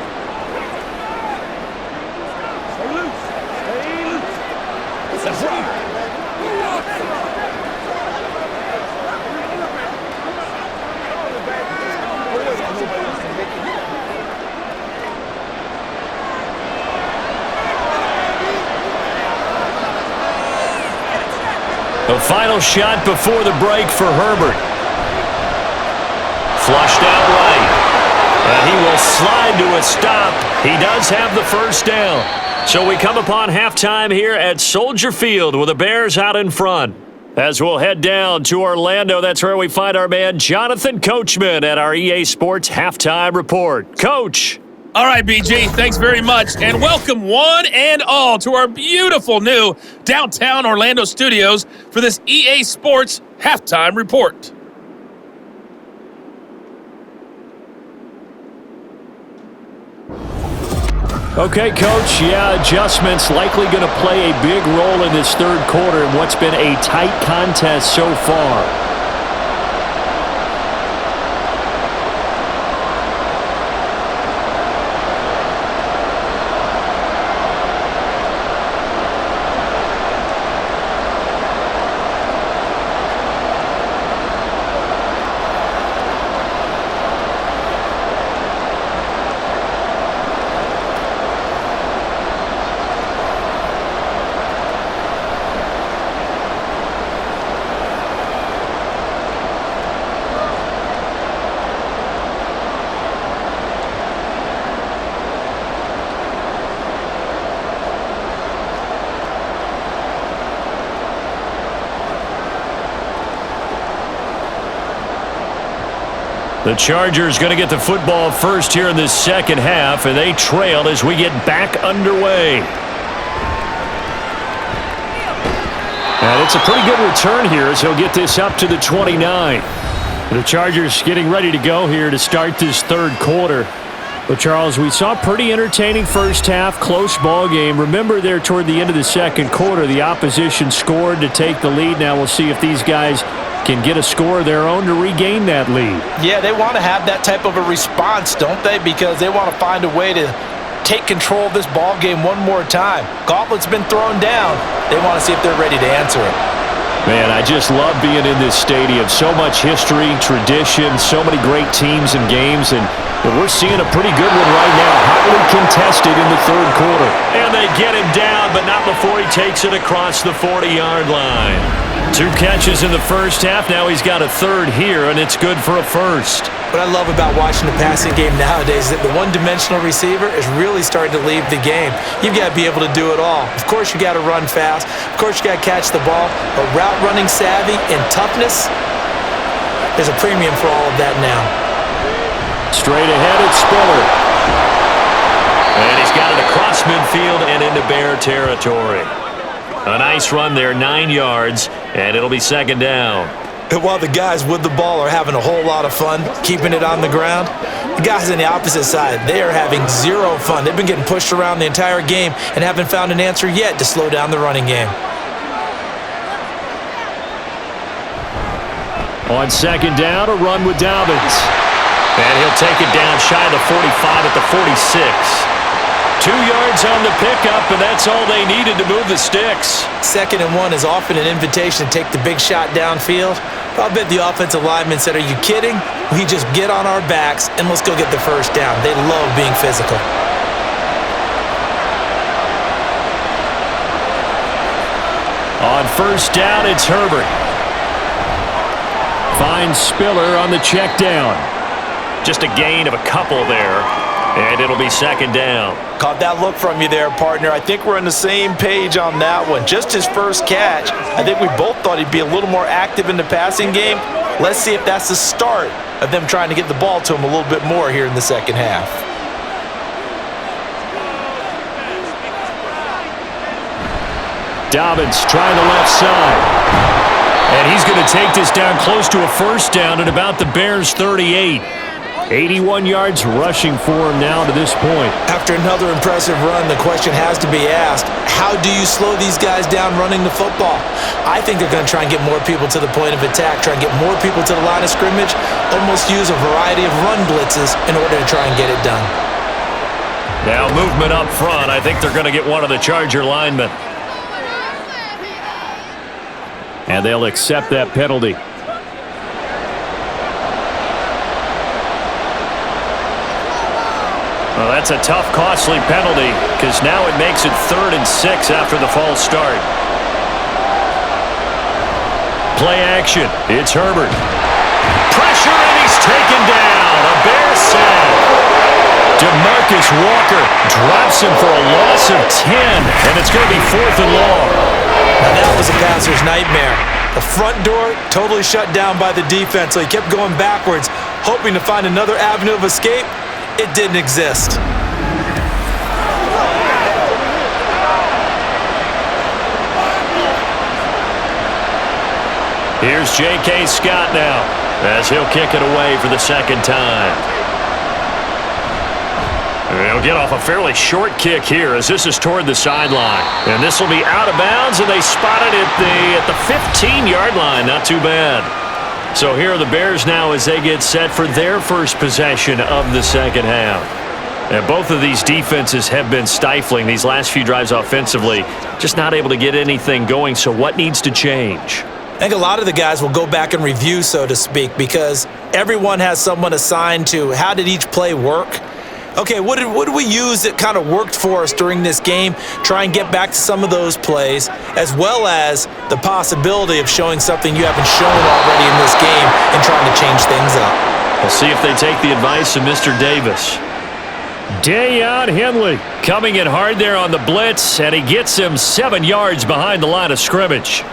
Speaker 2: The final shot before the break for Herbert. Flushed out right. And he will slide to a stop. He does have the first down. So we come upon halftime here at Soldier Field with the Bears out in front. As we'll head down to Orlando, that's where we find our man Jonathan Coachman at our EA Sports Halftime Report. Coach.
Speaker 7: All right, BG, thanks very much, and welcome one and all to our beautiful new downtown Orlando studios for this EA Sports Halftime Report.
Speaker 2: Okay, Coach, adjustments likely going to play a big role in this third quarter in what's been a tight contest so far. The Chargers going to get the football first here in this second half, and they trail as we get back underway. And it's a pretty good return here as he'll get this up to the 29. The Chargers getting ready to go here to start this third quarter. But, Charles, we saw a pretty entertaining first half, close ball game. Remember there toward the end of the second quarter, the opposition scored to take the lead. Now we'll see if these guys can get a score of their own to regain that lead.
Speaker 4: Yeah, they want to have that type of a response, don't they? Because they want to find a way to take control of this ball game one more time. Gauntlet's been thrown down. They want to see if they're ready to answer it.
Speaker 2: Man, I just love being in this stadium. So much history, tradition, so many great teams and games, and we're seeing a pretty good one right now. Hotly contested in the third quarter.
Speaker 7: And they get him down, but not before he takes it across the 40-yard line.
Speaker 2: 2 catches in the first half. Now he's got a third here, and it's good for a first.
Speaker 4: What I love about watching the passing game nowadays is that the one-dimensional receiver is really starting to leave the game. You've got to be able to do it all. Of course, you got to run fast. Of course, you got to catch the ball. But route running savvy and toughness, there's a premium for all of that now.
Speaker 2: Straight ahead, it's Spiller.
Speaker 7: And he's got it across midfield and into Bear territory. A nice run there, 9 yards, and it'll be second down.
Speaker 4: And while the guys with the ball are having a whole lot of fun keeping it on the ground, the guys on the opposite side, they are having zero fun. They've been getting pushed around the entire game and haven't found an answer yet to slow down the running game.
Speaker 2: On second down, a run with Dobbins.
Speaker 7: And he'll take it down shy of the 45 at the 46. 2 yards on the pickup, and that's all they needed to move the sticks.
Speaker 4: 2nd and 1 is often an invitation to take the big shot downfield. I'll bet the offensive lineman said, "Are you kidding? We just get on our backs and let's go get the first down." They love being physical.
Speaker 2: On first down, it's Herbert. Finds Spiller on the check down.
Speaker 7: Just a gain of a couple there.
Speaker 2: And it'll be second down.
Speaker 4: Caught that look from you there, partner. I think we're on the same page on that one. Just his first catch. I think we both thought he'd be a little more active in the passing game. Let's see if that's the start of them trying to get the ball to him a little bit more here in the second half.
Speaker 2: Dobbins trying the left side. And he's going to take this down close to a first down at about the Bears' 38. 81 yards rushing for him now to this point.
Speaker 4: After another impressive run, the question has to be asked, how do you slow these guys down running the football? I think they're going to try and get more people to the point of attack, try and get more people to the line of scrimmage, almost use a variety of run blitzes in order to try and get it done.
Speaker 2: Now movement up front. I think they're going to get one of the Charger linemen. And they'll accept that penalty. Well, that's a tough, costly penalty because now it makes it 3rd and 6 after the false start. Play action. It's Herbert. Pressure, and he's taken down. A Bear sack. DeMarcus Walker drops him for a loss of 10, and it's going to be 4th and long.
Speaker 4: Now that was a passer's nightmare. The front door totally shut down by the defense, so he kept going backwards, hoping to find another avenue of escape. It didn't exist.
Speaker 2: Here's J.K. Scott now as he'll kick it away for the second time. They'll get off a fairly short kick here as this is toward the sideline. And this will be out of bounds, and they spot it at the 15-yard line. Not too bad. So here are the Bears now as they get set for their first possession of the second half. And both of these defenses have been stifling these last few drives offensively, just not able to get anything going. So what needs to change?
Speaker 4: I think a lot of the guys will go back and review, so to speak, because everyone has someone assigned to how did each play work. Okay, what did we use that kind of worked for us during this game? Try and get back to some of those plays, as well as the possibility of showing something you haven't shown already in this game and trying to change things up.
Speaker 2: We'll see if they take the advice of Mr. Davis. Dayon Henley coming in hard there on the blitz, and he gets him 7 yards behind the line of scrimmage.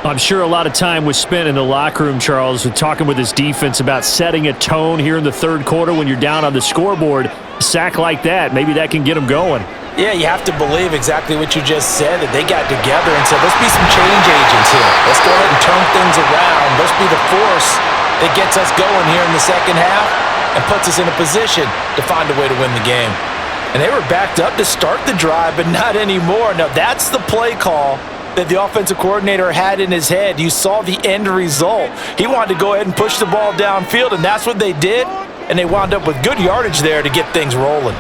Speaker 2: I'm sure a lot of time was spent in the locker room, Charles, with talking with his defense about setting a tone here in the third quarter when you're down on the scoreboard. A sack like that, maybe that can get them going.
Speaker 4: Yeah, you have to believe exactly what you just said, that they got together and said, let's be some change agents here. Let's go ahead and turn things around. Let's be the force that gets us going here in the second half and puts us in a position to find a way to win the game. And they were backed up to start the drive, but not anymore. Now, that's the play call that the offensive coordinator had in his head. You saw the end result. He wanted to go ahead and push the ball downfield, and that's what they did, and they wound up with good yardage there to get things rolling.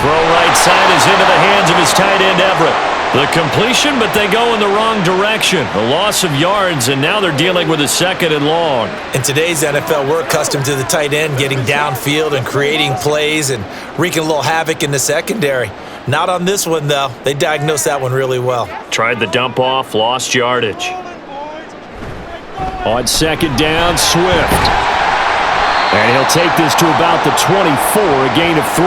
Speaker 2: Throw right side is into the hands of his tight end, Everett. The completion, but they go in the wrong direction. A loss of yards, and now they're dealing with a 2nd and long.
Speaker 4: In today's NFL, we're accustomed to the tight end getting downfield and creating plays and wreaking a little havoc in the secondary. Not on this one, though. They diagnosed that one really well. Tried
Speaker 2: the dump off, lost yardage. On second down, Swift. And he'll take this to about the 24, a gain of 3.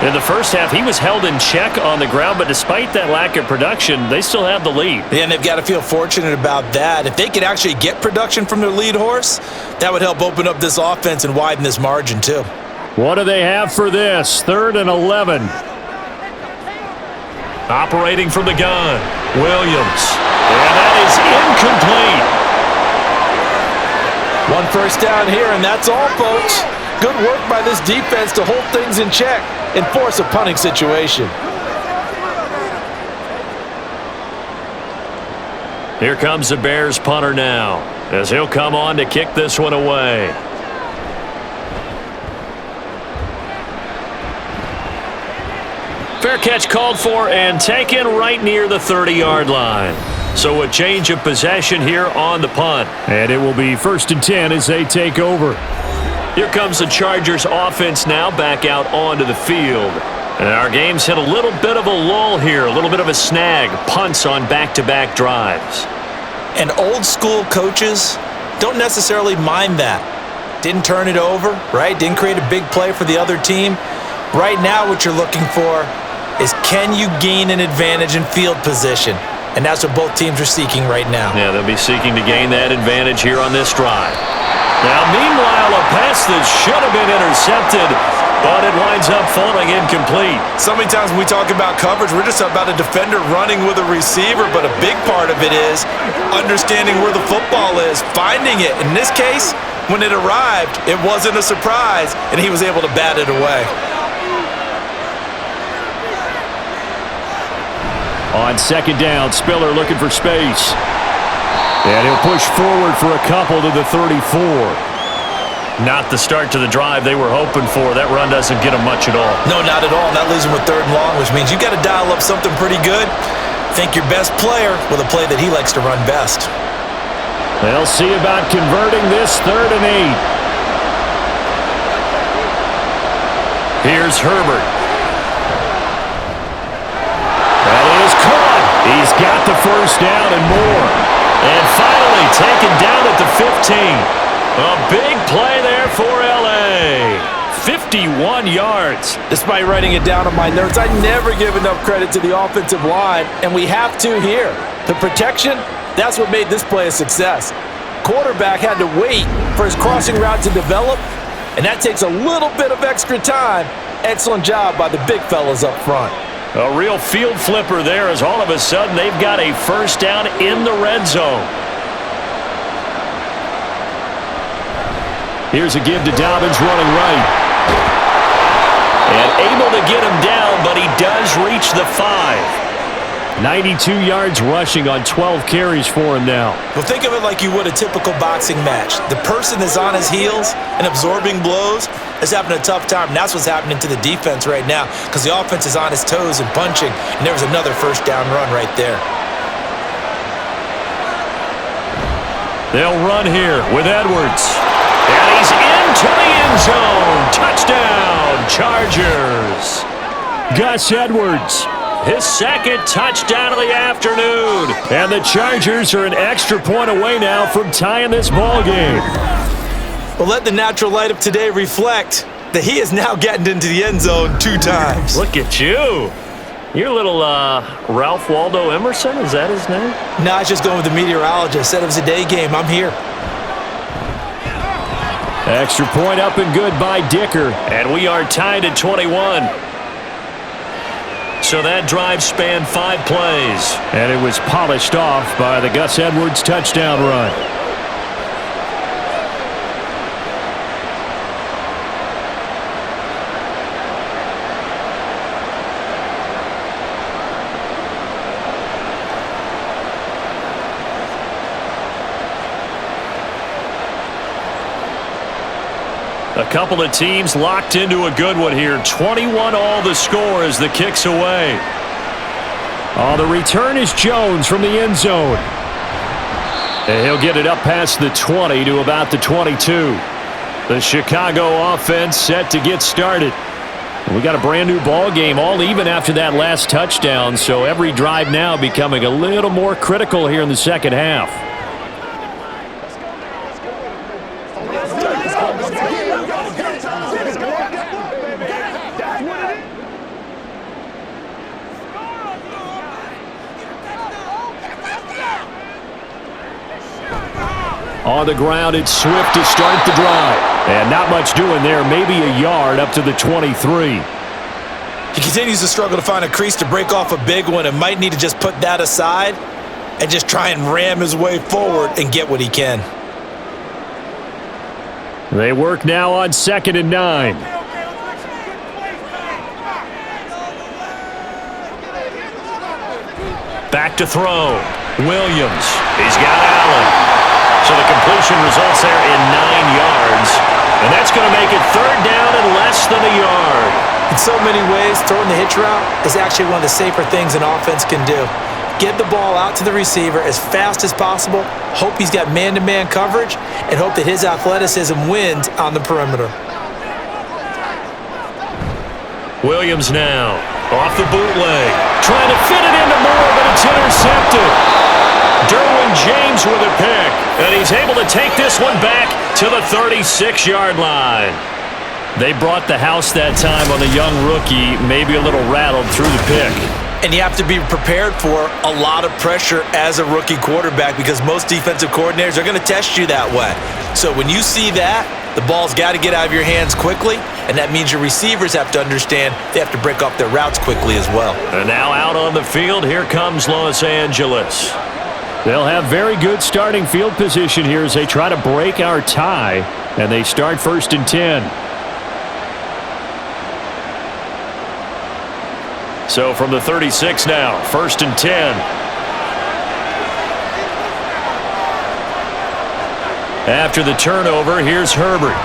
Speaker 2: In the first half, he was held in check on the ground, but despite that lack of production, they still have the lead. Yeah, and they've got to feel fortunate about that. If they could actually get production from their lead horse, that would help open up this offense and widen this margin, too. What do they have for this? 3rd and 11. Operating from the gun, Williams. And that is incomplete. One first down here, and that's all, folks. Good work by this defense to hold things in check and force a punting situation. Here comes the Bears punter now, as he'll come on to kick this one away. Fair catch called for and taken right near the 30-yard line. So a change of possession here on the punt. And it will be 1st and 10 as they take over. Here comes the Chargers offense now back out onto the field. And our game's hit a little bit of a lull here, a little bit of a snag. Punts on back-to-back drives. And old school coaches don't necessarily mind that.
Speaker 4: didn't turn it over, right? Didn't create a big play for the other team. Right now what you're looking for is, can you gain an advantage in field position? And that's what both teams are seeking right now.
Speaker 2: Yeah, they'll be seeking to gain that advantage here on this drive. Now, meanwhile, a pass that should have been intercepted, but it winds up falling incomplete.
Speaker 4: So many times when we talk about coverage, we're just about a defender running with a receiver, but a big part of it is understanding where the football is, finding it. In this case, when it arrived, it wasn't a surprise, and he was able to bat it away.
Speaker 2: On second down, Spiller looking for space. And he'll push forward for a couple to the 34. Not the start to the drive they were hoping for. That run doesn't get them much at all.
Speaker 4: No, not at all. And that leaves them with 3rd and long, which means you got to dial up something pretty good. Think your best player with a play that he likes to run best.
Speaker 2: They'll see about converting this 3rd and 8. Here's Herbert. That is caught. He's got the first down and more. And finally taken down at the 15. A big play there for L.A. 51 yards.
Speaker 3: Despite writing it down on my notes, I never give enough credit to the offensive line, and we have to here. The protection, that's what made this play a success. Quarterback had to wait for his crossing route to develop, and that takes a little bit of extra time. Excellent job by the big fellas up front.
Speaker 2: A real field flipper there, as all of a sudden they've got a first down in the red zone. Here's a give to Dobbins running right. And able to get him down, but he does reach the 5. 92 yards rushing on 12 carries for him now.
Speaker 4: Well, think of it like you would a typical boxing match. The person that's on his heels and absorbing blows is having a tough time, and that's what's happening to the defense right now because the offense is on his toes and punching, and there was another first down run right there.
Speaker 2: They'll run here with Edwards. And he's into the end zone. Touchdown, Chargers. Gus Edwards, his 2nd touchdown of the afternoon. And the Chargers are an extra point away now from tying this ball game.
Speaker 4: Well, let the natural light of today reflect that he is now getting into the end zone 2 times.
Speaker 2: Look at you. You're a little Ralph Waldo Emerson, is that his name?
Speaker 4: No, I was just going with the meteorologist. Said it was a day game. I'm here.
Speaker 2: Extra point up and good by Dicker. And we are tied at 21. So that drive spanned 5 plays. And it was polished off by the Gus Edwards touchdown run. A couple of teams locked into a good one here. 21 all the score as the kick's away. Oh, the return is Jones from the end zone. And he'll get it up past the 20 to about the 22. The Chicago offense set to get started. We got a brand new ball game, all even after that last touchdown, so every drive now becoming a little more critical here in the second half. On the ground, it's Swift to start the drive. And not much doing there, maybe a yard up to the 23.
Speaker 4: He continues to struggle to find a crease to break off a big one and might need to just put that aside and just try and ram his way forward and get what he can.
Speaker 2: They work now on 2nd and 9. Back to throw. Williams. He's got Allen. So the completion results there in 9 yards. And that's going to make it 3rd down and less than a yard.
Speaker 4: In so many ways, throwing the hitch route is actually one of the safer things an offense can do. Get the ball out to the receiver as fast as possible, hope he's got man-to-man coverage, and hope that his athleticism wins on the perimeter.
Speaker 2: Williams now off the bootleg. Trying to fit it into Moore, but it's intercepted. Derwin James with a pick. And he's able to take this one back to the 36-yard line. They brought the house that time on the young rookie, maybe a little rattled through the pick.
Speaker 4: And you have to be prepared for a lot of pressure as a rookie quarterback because most defensive coordinators are going to test you that way. So when you see that, the ball's got to get out of your hands quickly, and that means your receivers have to understand they have to break off their routes quickly as well.
Speaker 2: And now out on the field, here comes Los Angeles. They'll have very good starting field position here as they try to break our tie, and they start 1st and 10. So from the 36 now, 1st and 10. After the turnover, here's Herbert.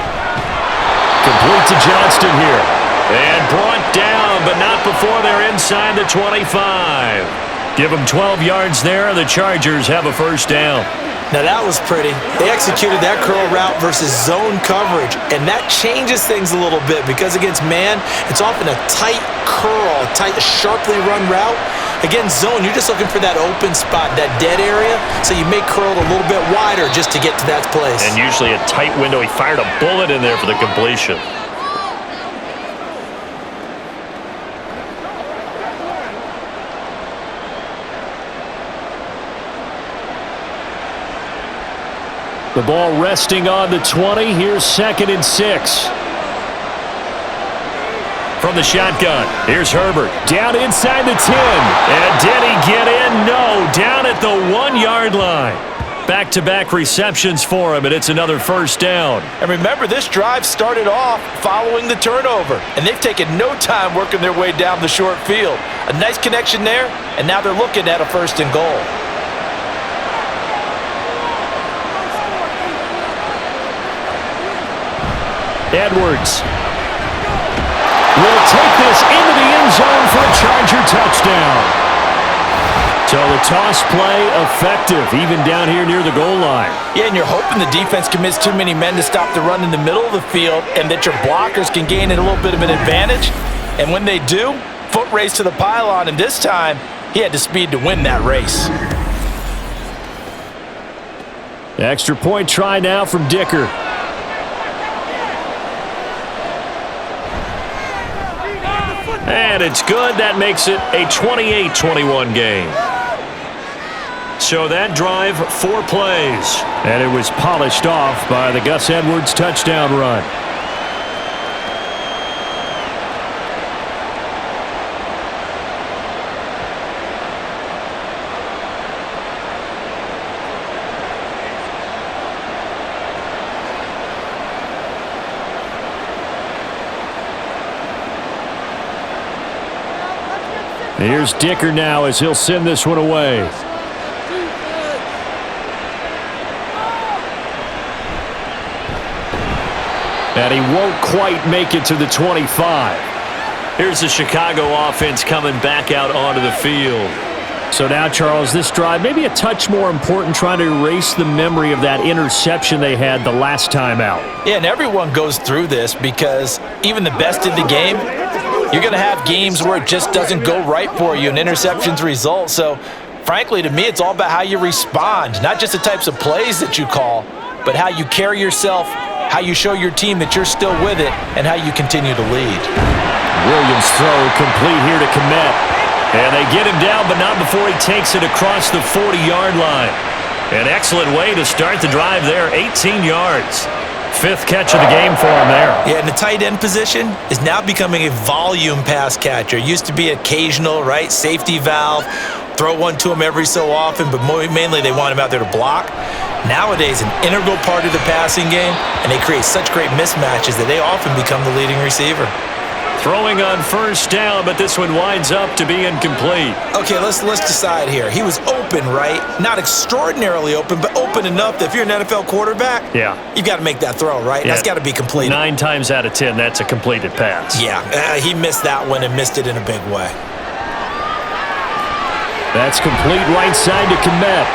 Speaker 2: Complete to Johnston here. And brought down, but not before they're inside the 25. Give them 12 yards there, and the Chargers have a 1st down.
Speaker 4: Now that was pretty. They executed that curl route versus zone coverage, and that changes things a little bit because against man, it's often a tight curl, tight, sharply run route. Against zone, you're just looking for that open spot, that dead area, so you may curl it a little bit wider just to get to that place.
Speaker 2: And usually a tight window. He fired a bullet in there for the completion. The ball resting on the 20. Here's 2nd and 6. From the shotgun, here's Herbert. Down inside the 10. And did he get in? No. Down at the 1-yard line. Back-to-back receptions for him, and it's another 1st down.
Speaker 4: And remember, this drive started off following the turnover, and they've taken no time working their way down the short field. A nice connection there, and now they're looking at a 1st and goal.
Speaker 2: Edwards will take this into the end zone for a Charger touchdown. So the toss play effective, even down here near the goal line.
Speaker 4: Yeah, and you're hoping the defense commits too many men to stop the run in the middle of the field and that your blockers can gain a little bit of an advantage. And when they do, foot race to the pylon, and this time he had the speed to win that race.
Speaker 2: Extra point try now from Dicker. And it's good. That makes it a 28-21 game. So that drive, 4 plays. And it was polished off by the Gus Edwards touchdown run. Here's Dicker now as he'll send this one away. And he won't quite make it to the 25. Here's the Chicago offense coming back out onto the field. So now, Charles, this drive maybe a touch more important, trying to erase the memory of that interception they had the last time out.
Speaker 4: Yeah, and everyone goes through this because even the best in the game, you're going to have games where it just doesn't go right for you and interceptions result. So, frankly, to me, it's all about how you respond, not just the types of plays that you call, but how you carry yourself, how you show your team that you're still with it, and how you continue to lead.
Speaker 2: Williams throw complete here to Kmet. And they get him down, but not before he takes it across the 40-yard line. An excellent way to start the drive there, 18 yards. 5th catch of the game for him there.
Speaker 4: Yeah, and the tight end position is now becoming a volume pass catcher. It used to be occasional, right? Safety valve, throw one to him every so often, but mainly they want him out there to block. Nowadays, an integral part of the passing game, and they create such great mismatches that they often become the leading receiver.
Speaker 2: Throwing on 1st down, but this one winds up to be incomplete.
Speaker 4: Okay, let's decide here. He was open, right? Not extraordinarily open, but open enough that if you're an NFL quarterback, you've got to make that throw, right?
Speaker 2: Yeah.
Speaker 4: That's got to be completed.
Speaker 2: 9 times out of 10, that's a completed pass.
Speaker 4: Yeah, he missed that one and missed it in a big way.
Speaker 2: That's complete right side to Kmet.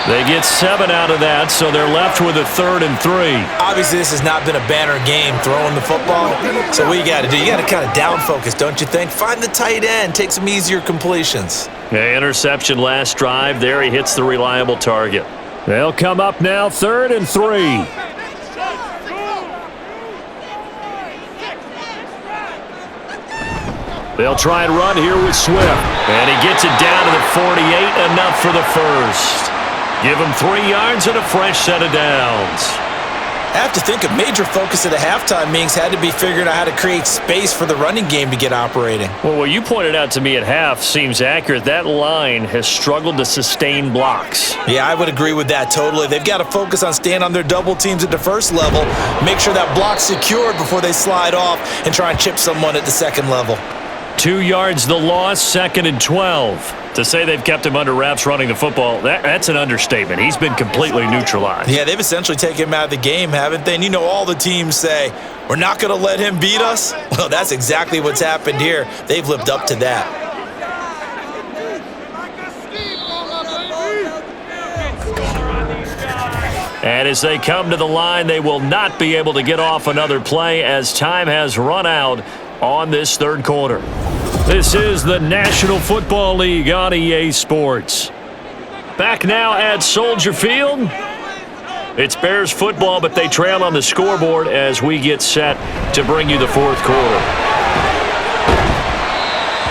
Speaker 2: They get 7 out of that, so they're left with a 3rd and 3.
Speaker 4: Obviously, this has not been a banner game throwing the football. So what you got to do, you got to kind of down focus, don't you think? Find the tight end, take some easier completions.
Speaker 2: Interception last drive. There he hits the reliable target. They'll come up now, 3rd and 3. They'll try and run here with Swift. And he gets it down to the 48, enough for the first. Give him 3 yards and a fresh set of downs.
Speaker 4: I have to think a major focus at the halftime meetings had to be figuring out how to create space for the running game to get operating.
Speaker 2: Well, what you pointed out to me at half seems accurate. That line has struggled to sustain blocks.
Speaker 4: Yeah, I would agree with that totally. They've got to focus on staying on their double teams at the first level, make sure that block's secured before they slide off and try and chip someone at the second level.
Speaker 2: 2 yards the loss, 2nd and 12. To say they've kept him under wraps running the football, that's an understatement. He's been completely neutralized.
Speaker 4: Yeah, they've essentially taken him out of the game, haven't they? And you know all the teams say, we're not going to let him beat us. Well, that's exactly what's happened here. They've lived up to that.
Speaker 2: And as they come to the line, they will not be able to get off another play as time has run out on this 3rd quarter. This is the National Football League on EA Sports. Back now at Soldier Field. It's Bears football, but they trail on the scoreboard as we get set to bring you the 4th quarter.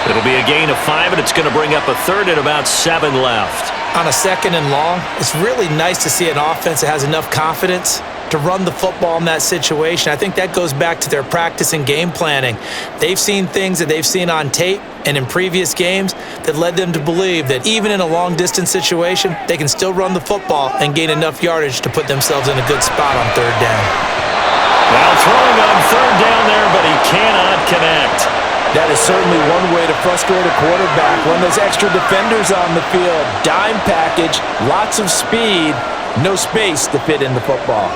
Speaker 2: It'll be a gain of 5, and it's going to bring up a 3rd and about 7 left.
Speaker 4: On a 2nd and long, it's really nice to see an offense that has enough confidence to run the football in that situation. I think that goes back to their practice and game planning. They've seen things that they've seen on tape and in previous games that led them to believe that even in a long-distance situation, they can still run the football and gain enough yardage to put themselves in a good spot on 3rd down.
Speaker 2: Well, throwing on 3rd down there, but he cannot connect.
Speaker 3: That is certainly one way to frustrate a quarterback. Run those extra defenders on the field. Dime package, lots of speed, no space to fit in the football.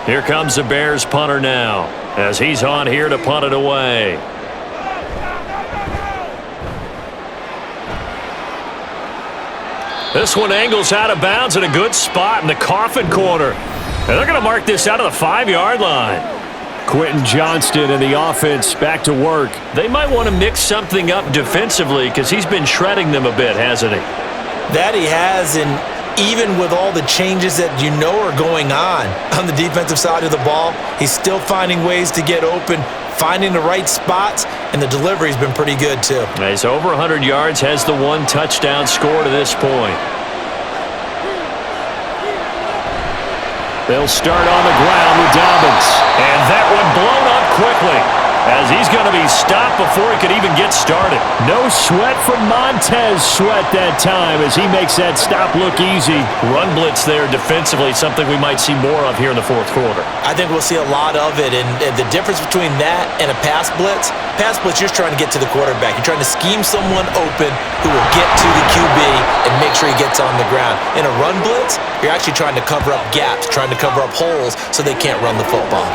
Speaker 2: Here comes the Bears punter now as he's on here to punt it away. This one angles out of bounds in a good spot in the coffin corner. And they're going to mark this out of the 5-yard line. Quentin Johnston and the offense back to work. They might want to mix something up defensively because he's been shredding them a bit, hasn't he?
Speaker 4: That he has, and even with all the changes that you know are going on the defensive side of the ball, he's still finding ways to get open, finding the right spots, and the delivery's been pretty good too.
Speaker 2: He's over 100 yards, has the 1 touchdown score to this point. They'll start on the ground with Dobbins. And that one blown up quickly as he's going to be stopped before he could even get started. No sweat from Montez Sweat that time as he makes that stop look easy. Run blitz there defensively, something we might see more of here in the 4th quarter.
Speaker 4: I think we'll see a lot of it, and the difference between that and a pass blitz, you're trying to get to the quarterback. You're trying to scheme someone open who will get to the QB and make sure he gets on the ground. In a run blitz, you're actually trying to cover up gaps, trying to cover up holes so they can't run the football.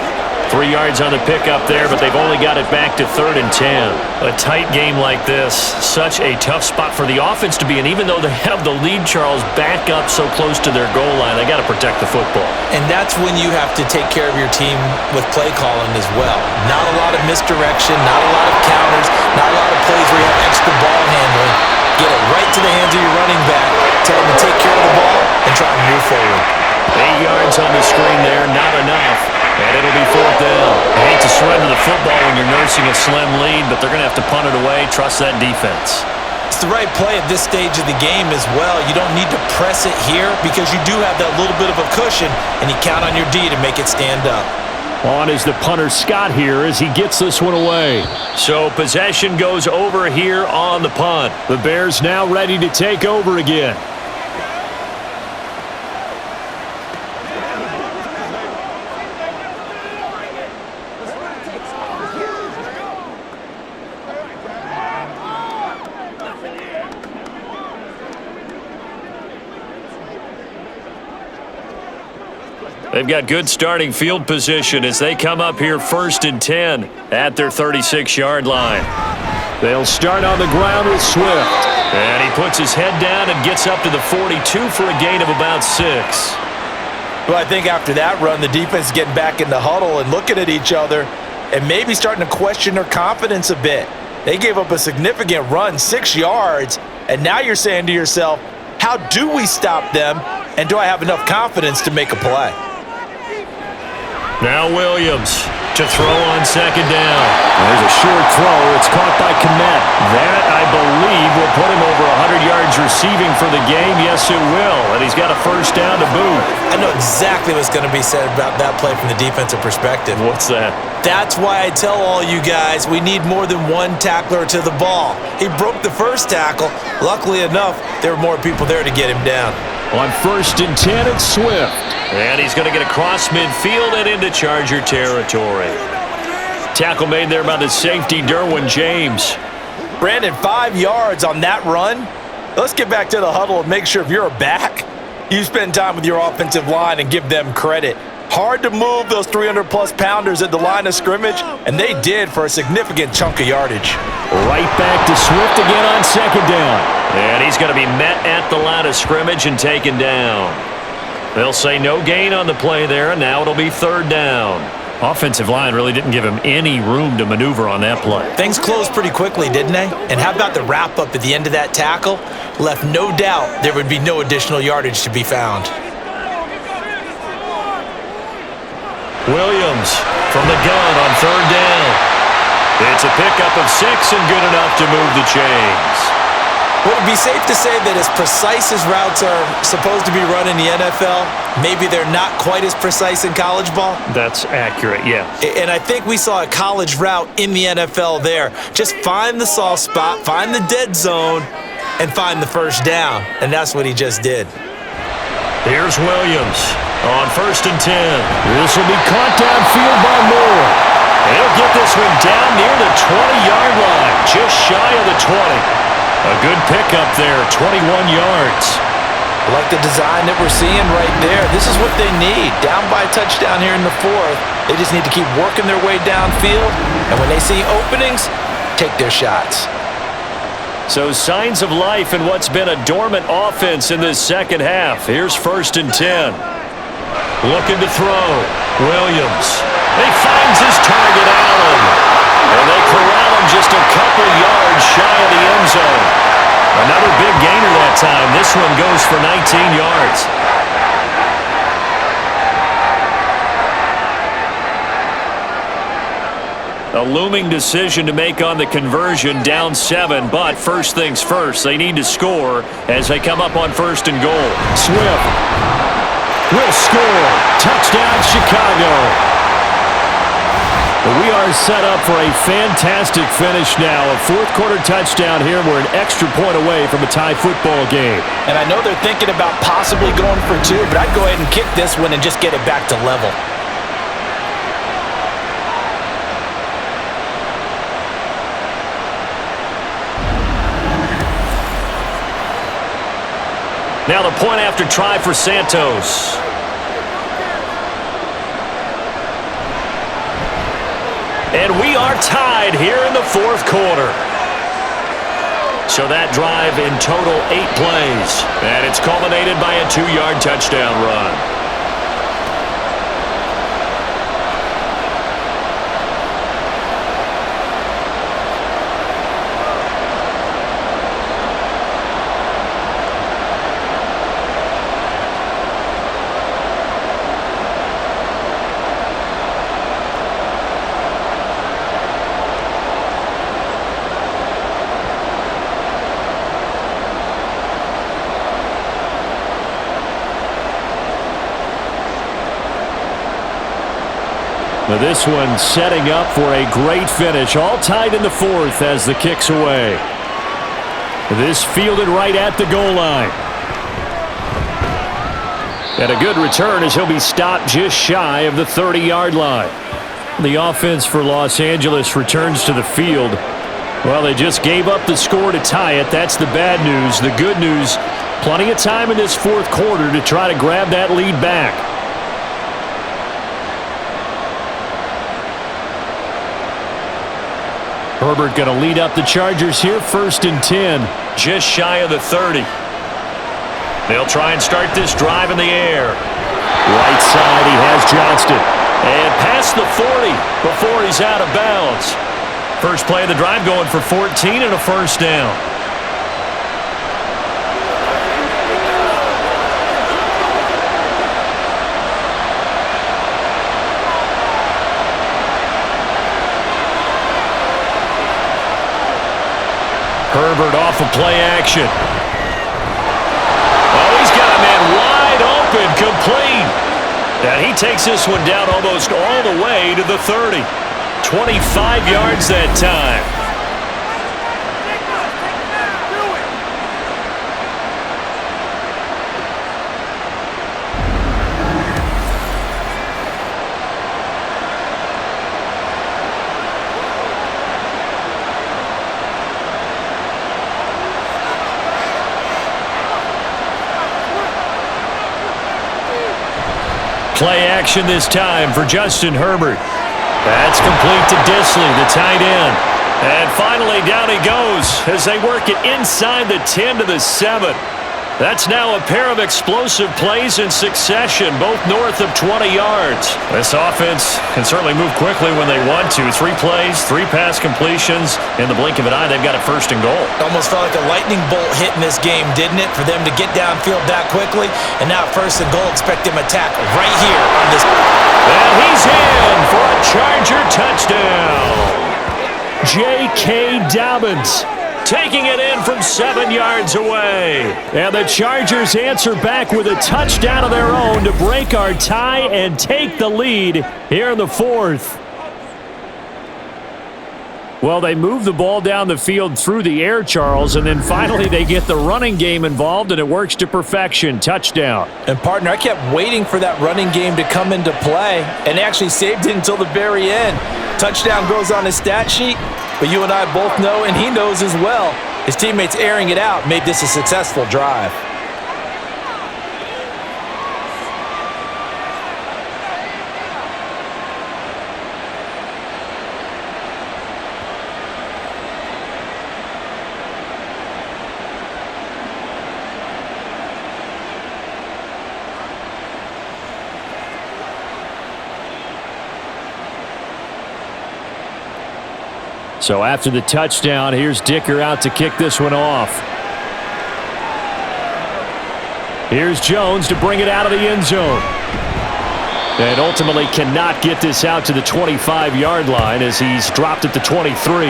Speaker 2: 3 yards on the pickup there, but they've only got it back to 3rd and 10. A tight game like this, such a tough spot for the offense to be in. Even though they have the lead, Charles, back up so close to their goal line, they got to protect the football.
Speaker 4: And that's when you have to take care of your team with play calling as well. Not a lot of misdirection, not a lot of counters, not a lot of plays where you have extra ball handling. Get it right to the hands of your running back, tell him to take care of the ball, and try and move forward.
Speaker 2: 8 yards on the screen there, not enough. And it'll be 4th down. I hate to surrender the football when you're nursing a slim lead, but they're going to have to punt it away. Trust that defense.
Speaker 4: It's the right play at this stage of the game as well. You don't need to press it here because you do have that little bit of a cushion, and you count on your D to make it stand up.
Speaker 2: On is the punter Scott here as he gets this one away. So possession goes over here on the punt. The Bears now ready to take over again. They've got good starting field position as they come up here 1st and 10 at their 36-yard line. They'll start on the ground with Swift. And he puts his head down and gets up to the 42 for a gain of about 6.
Speaker 4: Well, I think after that run, the defense is getting back in the huddle and looking at each other and maybe starting to question their confidence a bit. They gave up a significant run, 6 yards, and now you're saying to yourself, how do we stop them, and do I have enough confidence to make a play?
Speaker 2: Now Williams to throw on second down. There's a short throw. It's caught by Kmet. That, I believe, will put him over 100 yards receiving for the game. Yes, it will. And he's got a first down to boot.
Speaker 4: I know exactly what's going to be said about that play from the defensive perspective.
Speaker 2: What's that?
Speaker 4: That's why I tell all you guys we need more than one tackler to the ball. He broke the first tackle. Luckily enough, there were more people there to get him down.
Speaker 2: On 1st and 10, it's Swift. And he's going to get across midfield and into Charger territory. Tackle made there by the safety, Derwin James.
Speaker 4: Brandon, 5 yards on that run. Let's get back to the huddle and make sure if you're a back, you spend time with your offensive line and give them credit. Hard to move those 300-plus pounders at the line of scrimmage, and they did for a significant chunk of yardage.
Speaker 2: Right back to Swift again on second down. And he's going to be met at the line of scrimmage and taken down. They'll say no gain on the play there, and now it'll be 3rd down. Offensive line really didn't give him any room to maneuver on that play.
Speaker 4: Things closed pretty quickly, didn't they? And how about the wrap-up at the end of that tackle? Left no doubt there would be no additional yardage to be found.
Speaker 2: Williams from the gun on 3rd down. It's a pickup of 6 and good enough to move the chains.
Speaker 4: Would it be safe to say that as precise as routes are supposed to be run in the NFL, maybe they're not quite as precise in college ball?
Speaker 2: That's accurate, yeah.
Speaker 4: And I think we saw a college route in the NFL there. Just find the soft spot, find the dead zone, and find the first down. And that's what he just did.
Speaker 2: Here's Williams on 1st and 10. This will be caught downfield by Moore. He'll get this one down near the 20-yard line, just shy of the 20. A good pickup there, 21 yards.
Speaker 4: I like the design that we're seeing right there. This is what they need. Down by a touchdown here in the 4th. They just need to keep working their way downfield. And when they see openings, take their shots.
Speaker 2: So signs of life in what's been a dormant offense in this second half. Here's 1st and 10. Looking to throw. Williams. He finds his target, Allen. And they corral him just a couple yards shy of the end zone. Another big gainer that time. This one goes for 19 yards. A looming decision to make on the conversion, down 7, but first things first, they need to score as they come up on 1st and goal. Swift will score. Touchdown, Chicago. We are set up for a fantastic finish now. A 4th quarter touchdown here. We're an extra point away from a tie football game.
Speaker 4: And I know they're thinking about possibly going for 2, but I'd go ahead and kick this one and just get it back to level.
Speaker 2: Now the point after try for Santos. And we are tied here in the 4th quarter. So that drive in total 8 plays. And it's culminated by a 2-yard touchdown run. Now this one setting up for a great finish. All tied in the 4th as the kick's away. This fielded right at the goal line. And a good return as he'll be stopped just shy of the 30-yard line. The offense for Los Angeles returns to the field. Well, they just gave up the score to tie it. That's the bad news. The good news, plenty of time in this 4th quarter to try to grab that lead back. Herbert going to lead up the Chargers here, 1st and 10.
Speaker 3: Just shy of the 30.
Speaker 2: They'll try and start this drive in the air. Right side, he has Johnston. And past the 40 before he's out of bounds. First play of the drive going for 14 and a 1st down. Herbert off of play action. Oh, he's got a man wide open, complete. And he takes this one down almost all the way to the 30. 25 yards that time. Play action this time for Justin Herbert. That's complete to Disley, the tight end. And finally, down he goes as they work it inside the 10 to the 7. That's now a pair of explosive plays in succession, both north of 20 yards. This offense can certainly move quickly when they want to. 3 plays, 3 pass completions. In the blink of an eye, they've got it 1st and goal.
Speaker 4: Almost felt like a lightning bolt hit in this game, didn't it? For them to get downfield that quickly. And now 1st and goal, expect them to tackle right here on this.
Speaker 2: And he's in for a Charger touchdown. J.K. Dobbins taking it in from 7 yards away. And the Chargers answer back with a touchdown of their own to break our tie and take the lead here in the 4th. Well, they move the ball down the field through the air, Charles, and then finally they get the running game involved, and it works to perfection. Touchdown.
Speaker 4: And, partner, I kept waiting for that running game to come into play, and actually saved it until the very end. Touchdown goes on his stat sheet, but you and I both know, and he knows as well, his teammates airing it out made this a successful drive.
Speaker 2: So after the touchdown, here's Dicker out to kick this one off. Here's Jones to bring it out of the end zone. And ultimately cannot get this out to the 25-yard line as he's dropped at the 23.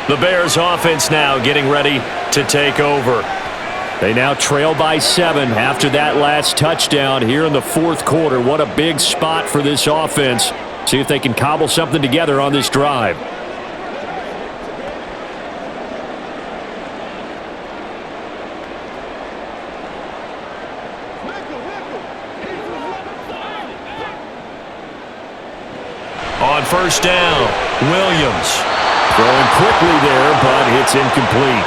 Speaker 2: The Bears offense now getting ready to take over. They now trail by 7 after that last touchdown here in the 4th quarter. What a big spot for this offense. See if they can cobble something together on this drive. On 1st down, Williams throwing quickly there, but it's incomplete.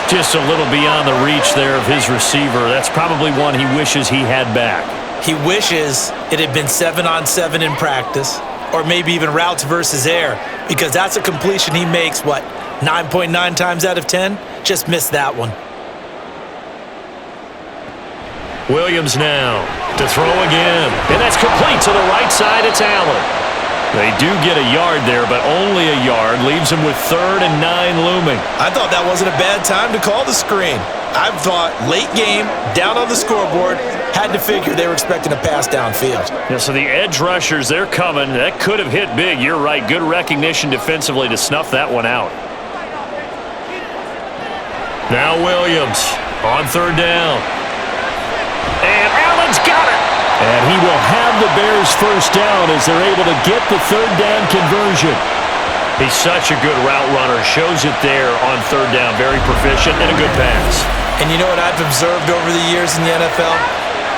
Speaker 2: Just a little beyond the reach there of his receiver. That's probably one he wishes he had back.
Speaker 4: He wishes it had been 7-on-7 in practice, or maybe even routes versus air, because that's a completion he makes, 9.9 times out of 10? Just missed that one.
Speaker 2: Williams now to throw again, and that's complete to the right side. It's Allen. They do get a yard there, but only a yard. Leaves them with 3rd and 9 looming.
Speaker 4: I thought that wasn't a bad time to call the screen. I thought late game, down on the scoreboard, had to figure they were expecting a pass downfield.
Speaker 2: Yeah, so the edge rushers, they're coming. That could have hit big. You're right. Good recognition defensively to snuff that one out. Now Williams on 3rd down. And Allen's got it. And he will have the Bears 1st down as they're able to get the 3rd down conversion. He's such a good route runner. Shows it there on 3rd down. Very proficient and a good pass.
Speaker 4: And you know what I've observed over the years in the NFL?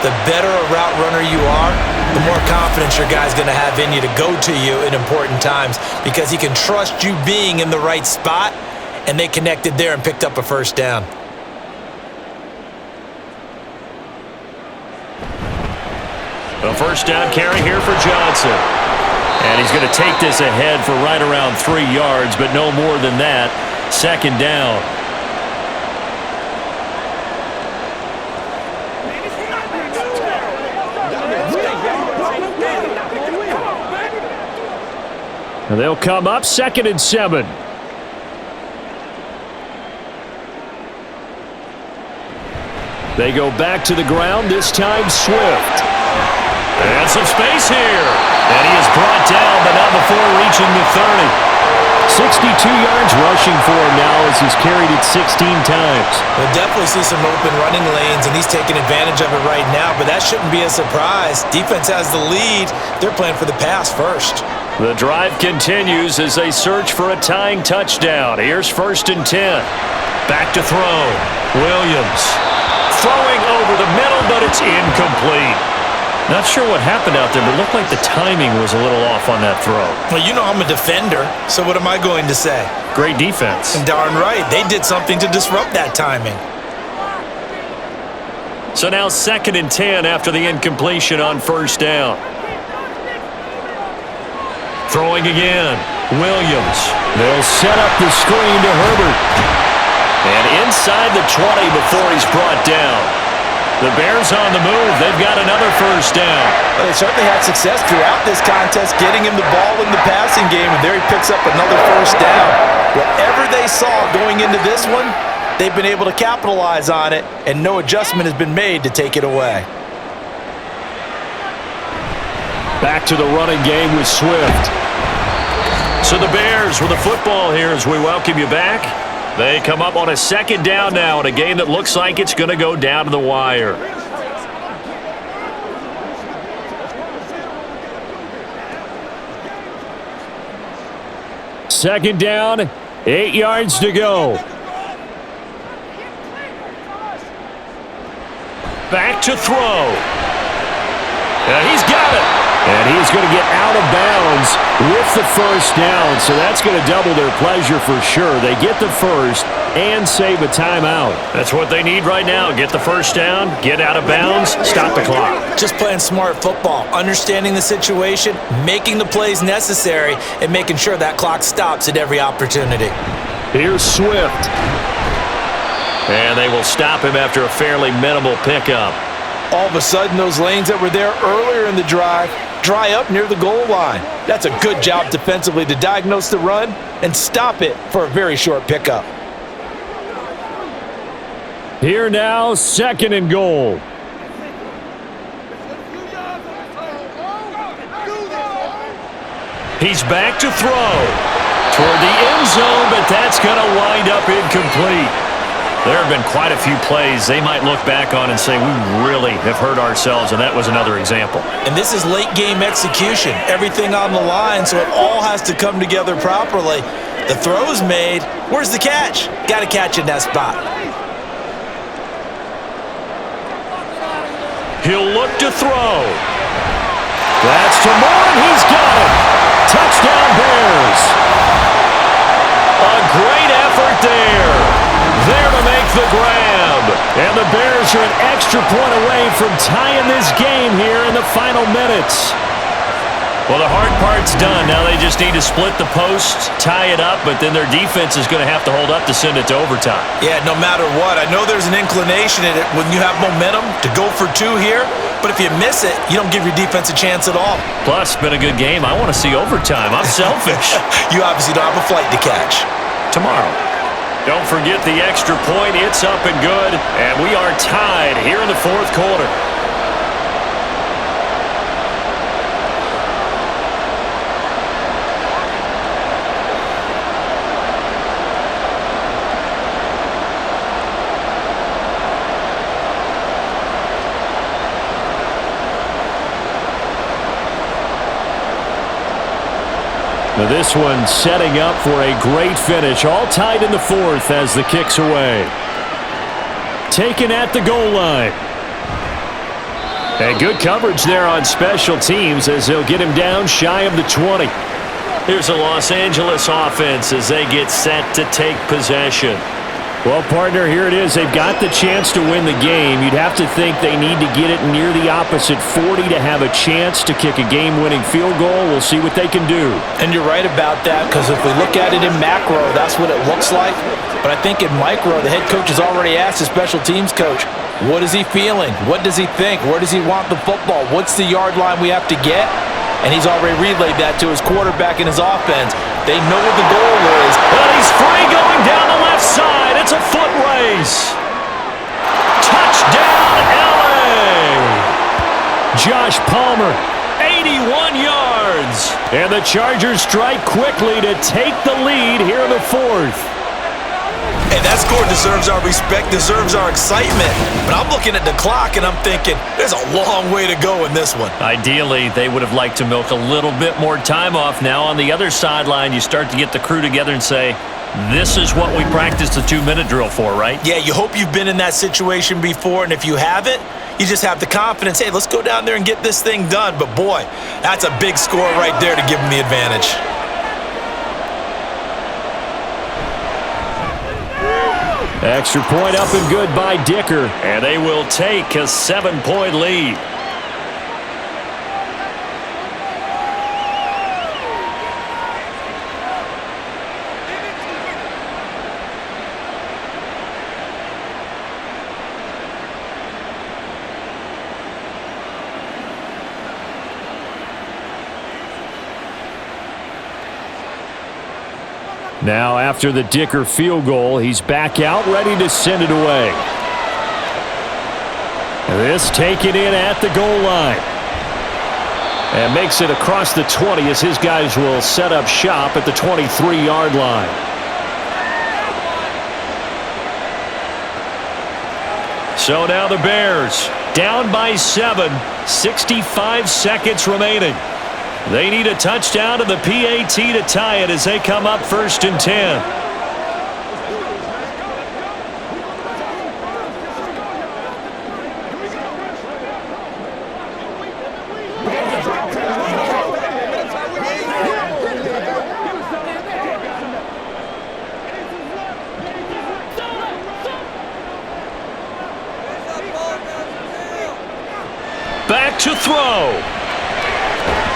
Speaker 4: The better a route runner you are, the more confidence your guy's going to have in you to go to you in important times, because he can trust you being in the right spot, and they connected there and picked up a 1st down.
Speaker 2: A 1st down carry here for Johnson. And he's going to take this ahead for right around 3 yards, but no more than that. Second down. And they'll come up 2nd and 7. They go back to the ground, this time Swift. And some space here. And he is brought down, but not before reaching the 30. 62 yards rushing for him now as he's carried it 16 times.
Speaker 4: We'll definitely see some open running lanes, and he's taking advantage of it right now, but that shouldn't be a surprise. Defense has the lead. They're playing for the pass first.
Speaker 2: The drive continues as they search for a tying touchdown. Here's 1st and 10. Back to throw. Williams throwing over the middle, but it's incomplete. Not sure what happened out there, but it looked like the timing was a little off on that throw.
Speaker 4: Well, you know I'm a defender, so what am I going to say?
Speaker 2: Great defense.
Speaker 4: And darn right, they did something to disrupt that timing.
Speaker 2: So now 2nd and 10 after the incompletion on 1st down. Throwing again. Williams. They'll set up the screen to Herbert. And inside the 20 before he's brought down. The Bears on the move. They've got another 1st down.
Speaker 4: Well, they certainly had success throughout this contest, getting him the ball in the passing game, and there he picks up another 1st down. Whatever they saw going into this one, they've been able to capitalize on it, and no adjustment has been made to take it away.
Speaker 2: Back to the running game with Swift. So the Bears with the football here as we welcome you back. They come up on a 2nd down now in a game that looks like it's going to go down to the wire. Second down, 8 yards to go. Back to throw. And he's got it. And he's going to get out of bounds with the 1st down, so that's going to double their pleasure for sure. They get the 1st and save a timeout. That's what they need right now. Get the 1st down, get out of bounds, stop the clock.
Speaker 4: Just playing smart football, understanding the situation, making the plays necessary, and making sure that clock stops at every opportunity.
Speaker 2: Here's Swift. And they will stop him after a fairly minimal pickup.
Speaker 4: All of a sudden, those lanes that were there earlier in the drive dry up near the goal line. That's a good job defensively to diagnose the run and stop it for a very short pickup.
Speaker 2: Here now, 2nd and goal. He's back to throw toward the end zone, but that's going to wind up incomplete. There have been quite a few plays they might look back on and say, we really have hurt ourselves, and that was another example.
Speaker 4: And this is late game execution. Everything on the line, so it all has to come together properly. The throw's made. Where's the catch? Got to catch in that spot.
Speaker 2: He'll look to throw. That's to Moore, and he's got it. Touchdown Bears. A great effort there. There to make the grab. And the Bears are an extra point away from tying this game here in the final minutes. Well, the hard part's done. Now they just need to split the post, tie it up, but then their defense is going to have to hold up to send it to overtime.
Speaker 4: Yeah, no matter what. I know there's an inclination in it when you have momentum to go for 2 here, but if you miss it, you don't give your defense a chance at all.
Speaker 2: Plus, it's been a good game. I want to see overtime. I'm selfish.
Speaker 4: You obviously don't have a flight to catch.
Speaker 2: Tomorrow. Don't forget the extra point. It's up and good, and we are tied here in the 4th quarter. Now this one setting up for a great finish. All tied in the 4th as the kick's away. Taken at the goal line. And good coverage there on special teams as they'll get him down shy of the 20. Here's the Los Angeles offense as they get set to take possession. Well, partner, here it is. They've got the chance to win the game. You'd have to think they need to get it near the opposite 40 to have a chance to kick a game-winning field goal. We'll see what they can do.
Speaker 4: And you're right about that, because if we look at it in macro, that's what it looks like. But I think in micro, the head coach has already asked the special teams coach, what is he feeling? What does he think? Where does he want the football? What's the yard line we have to get? And he's already relayed that to his quarterback and his offense. They know what the goal is.
Speaker 2: And he's free going down the left side. It's a foot race. Touchdown, LA. Josh Palmer, 81 yards. And the Chargers strike quickly to take the lead here in the fourth.
Speaker 4: And that score deserves our respect, deserves our excitement. But I'm looking at the clock and I'm thinking, there's a long way to go in this one.
Speaker 2: Ideally, they would have liked to milk a little bit more time off. Now on the other sideline, you start to get the crew together and say, this is what we practiced the 2-minute drill for, right?
Speaker 4: Yeah, you hope you've been in that situation before, and if you haven't, you just have the confidence, hey, let's go down there and get this thing done. But boy, that's a big score right there to give them the advantage.
Speaker 2: Extra point up and good by Dicker. And they will take a 7-point lead. Now, after the Dicker field goal, he's back out, ready to send it away. This taken in at the goal line. And makes it across the 20 as his guys will set up shop at the 23-yard line. So now the Bears down by 7, 65 seconds remaining. They need a touchdown to the PAT to tie it as they come up 1st and 10. Back to throw.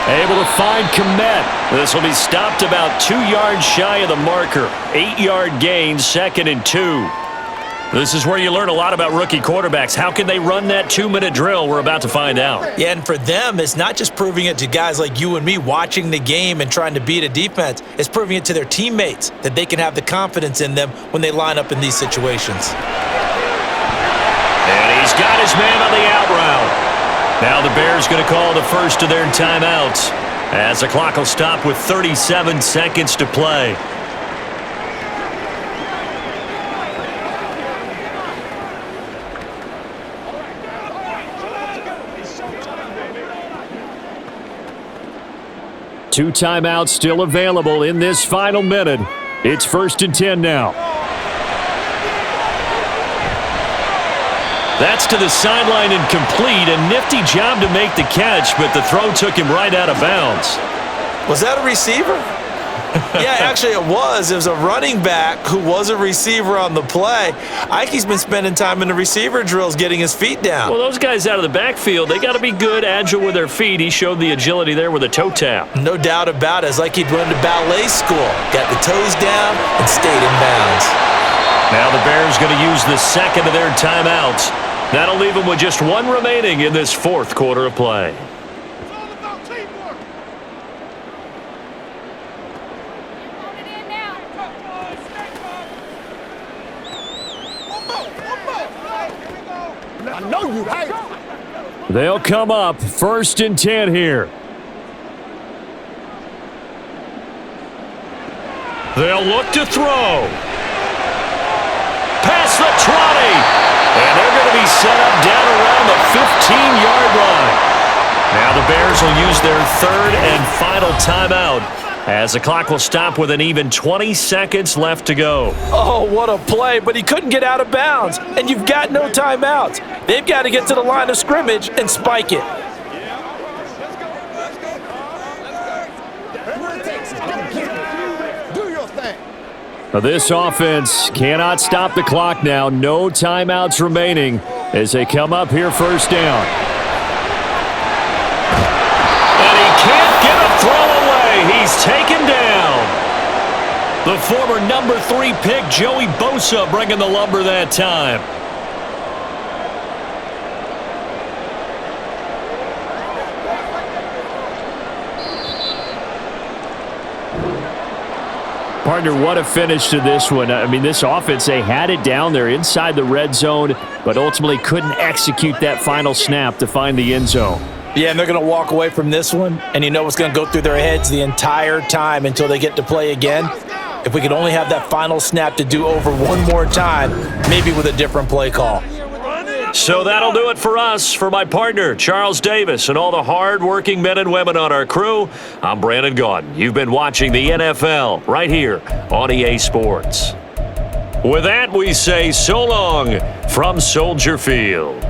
Speaker 2: Able to find Komet. This will be stopped about 2 yards shy of the marker. 8-yard gain, 2nd and 2. This is where you learn a lot about rookie quarterbacks. How can they run that 2-minute drill? We're about to find out.
Speaker 4: Yeah, and for them, it's not just proving it to guys like you and me watching the game and trying to beat a defense. It's proving it to their teammates that they can have the confidence in them when they line up in these situations.
Speaker 2: And he's got his man on the out route. Now the Bears going to call the first of their timeouts as the clock will stop with 37 seconds to play. Two timeouts still available in this final minute. It's 1st and 10 now. That's to the sideline and complete. A nifty job to make the catch, but the throw took him right out of bounds.
Speaker 4: Was that a receiver? Yeah, actually it was. It was a running back who was a receiver on the play. Ike's been spending time in the receiver drills getting his feet down.
Speaker 2: Well, those guys out of the backfield, they got to be good, agile with their feet. He showed the agility there with a toe tap.
Speaker 4: No doubt about it. It's like he'd went to ballet school. Got the toes down and stayed in bounds.
Speaker 2: Now the Bears going to use the second of their timeouts. That'll leave them with just one remaining in this fourth quarter of play.
Speaker 5: I know you hate.
Speaker 2: They'll come up 1st and 10 here. They'll look to throw. Past the 20. And they're going to be set up down around the 15-yard line. Now the Bears will use their third and final timeout as the clock will stop with an even 20 seconds left to go.
Speaker 4: Oh, what a play, but he couldn't get out of bounds. And you've got no timeouts. They've got to get to the line of scrimmage and spike it.
Speaker 5: Do your thing.
Speaker 2: This offense cannot stop the clock now. No timeouts remaining as they come up here first down. And he can't get a throw away. He's taken down. The former number 3 pick, Joey Bosa, bringing the lumber that time. Partner, what a finish to this one. I mean, this offense, they had it down there inside the red zone, but ultimately couldn't execute that final snap to find the end zone.
Speaker 4: Yeah, and they're going to walk away from this one, and you know what's going to go through their heads the entire time until they get to play again. If we could only have that final snap to do over one more time, maybe with a different play call.
Speaker 2: So that'll do it for us. For my partner, Charles Davis, and all the hard-working men and women on our crew, I'm Brandon Gaudin. You've been watching the NFL right here on EA Sports. With that, we say so long from Soldier Field.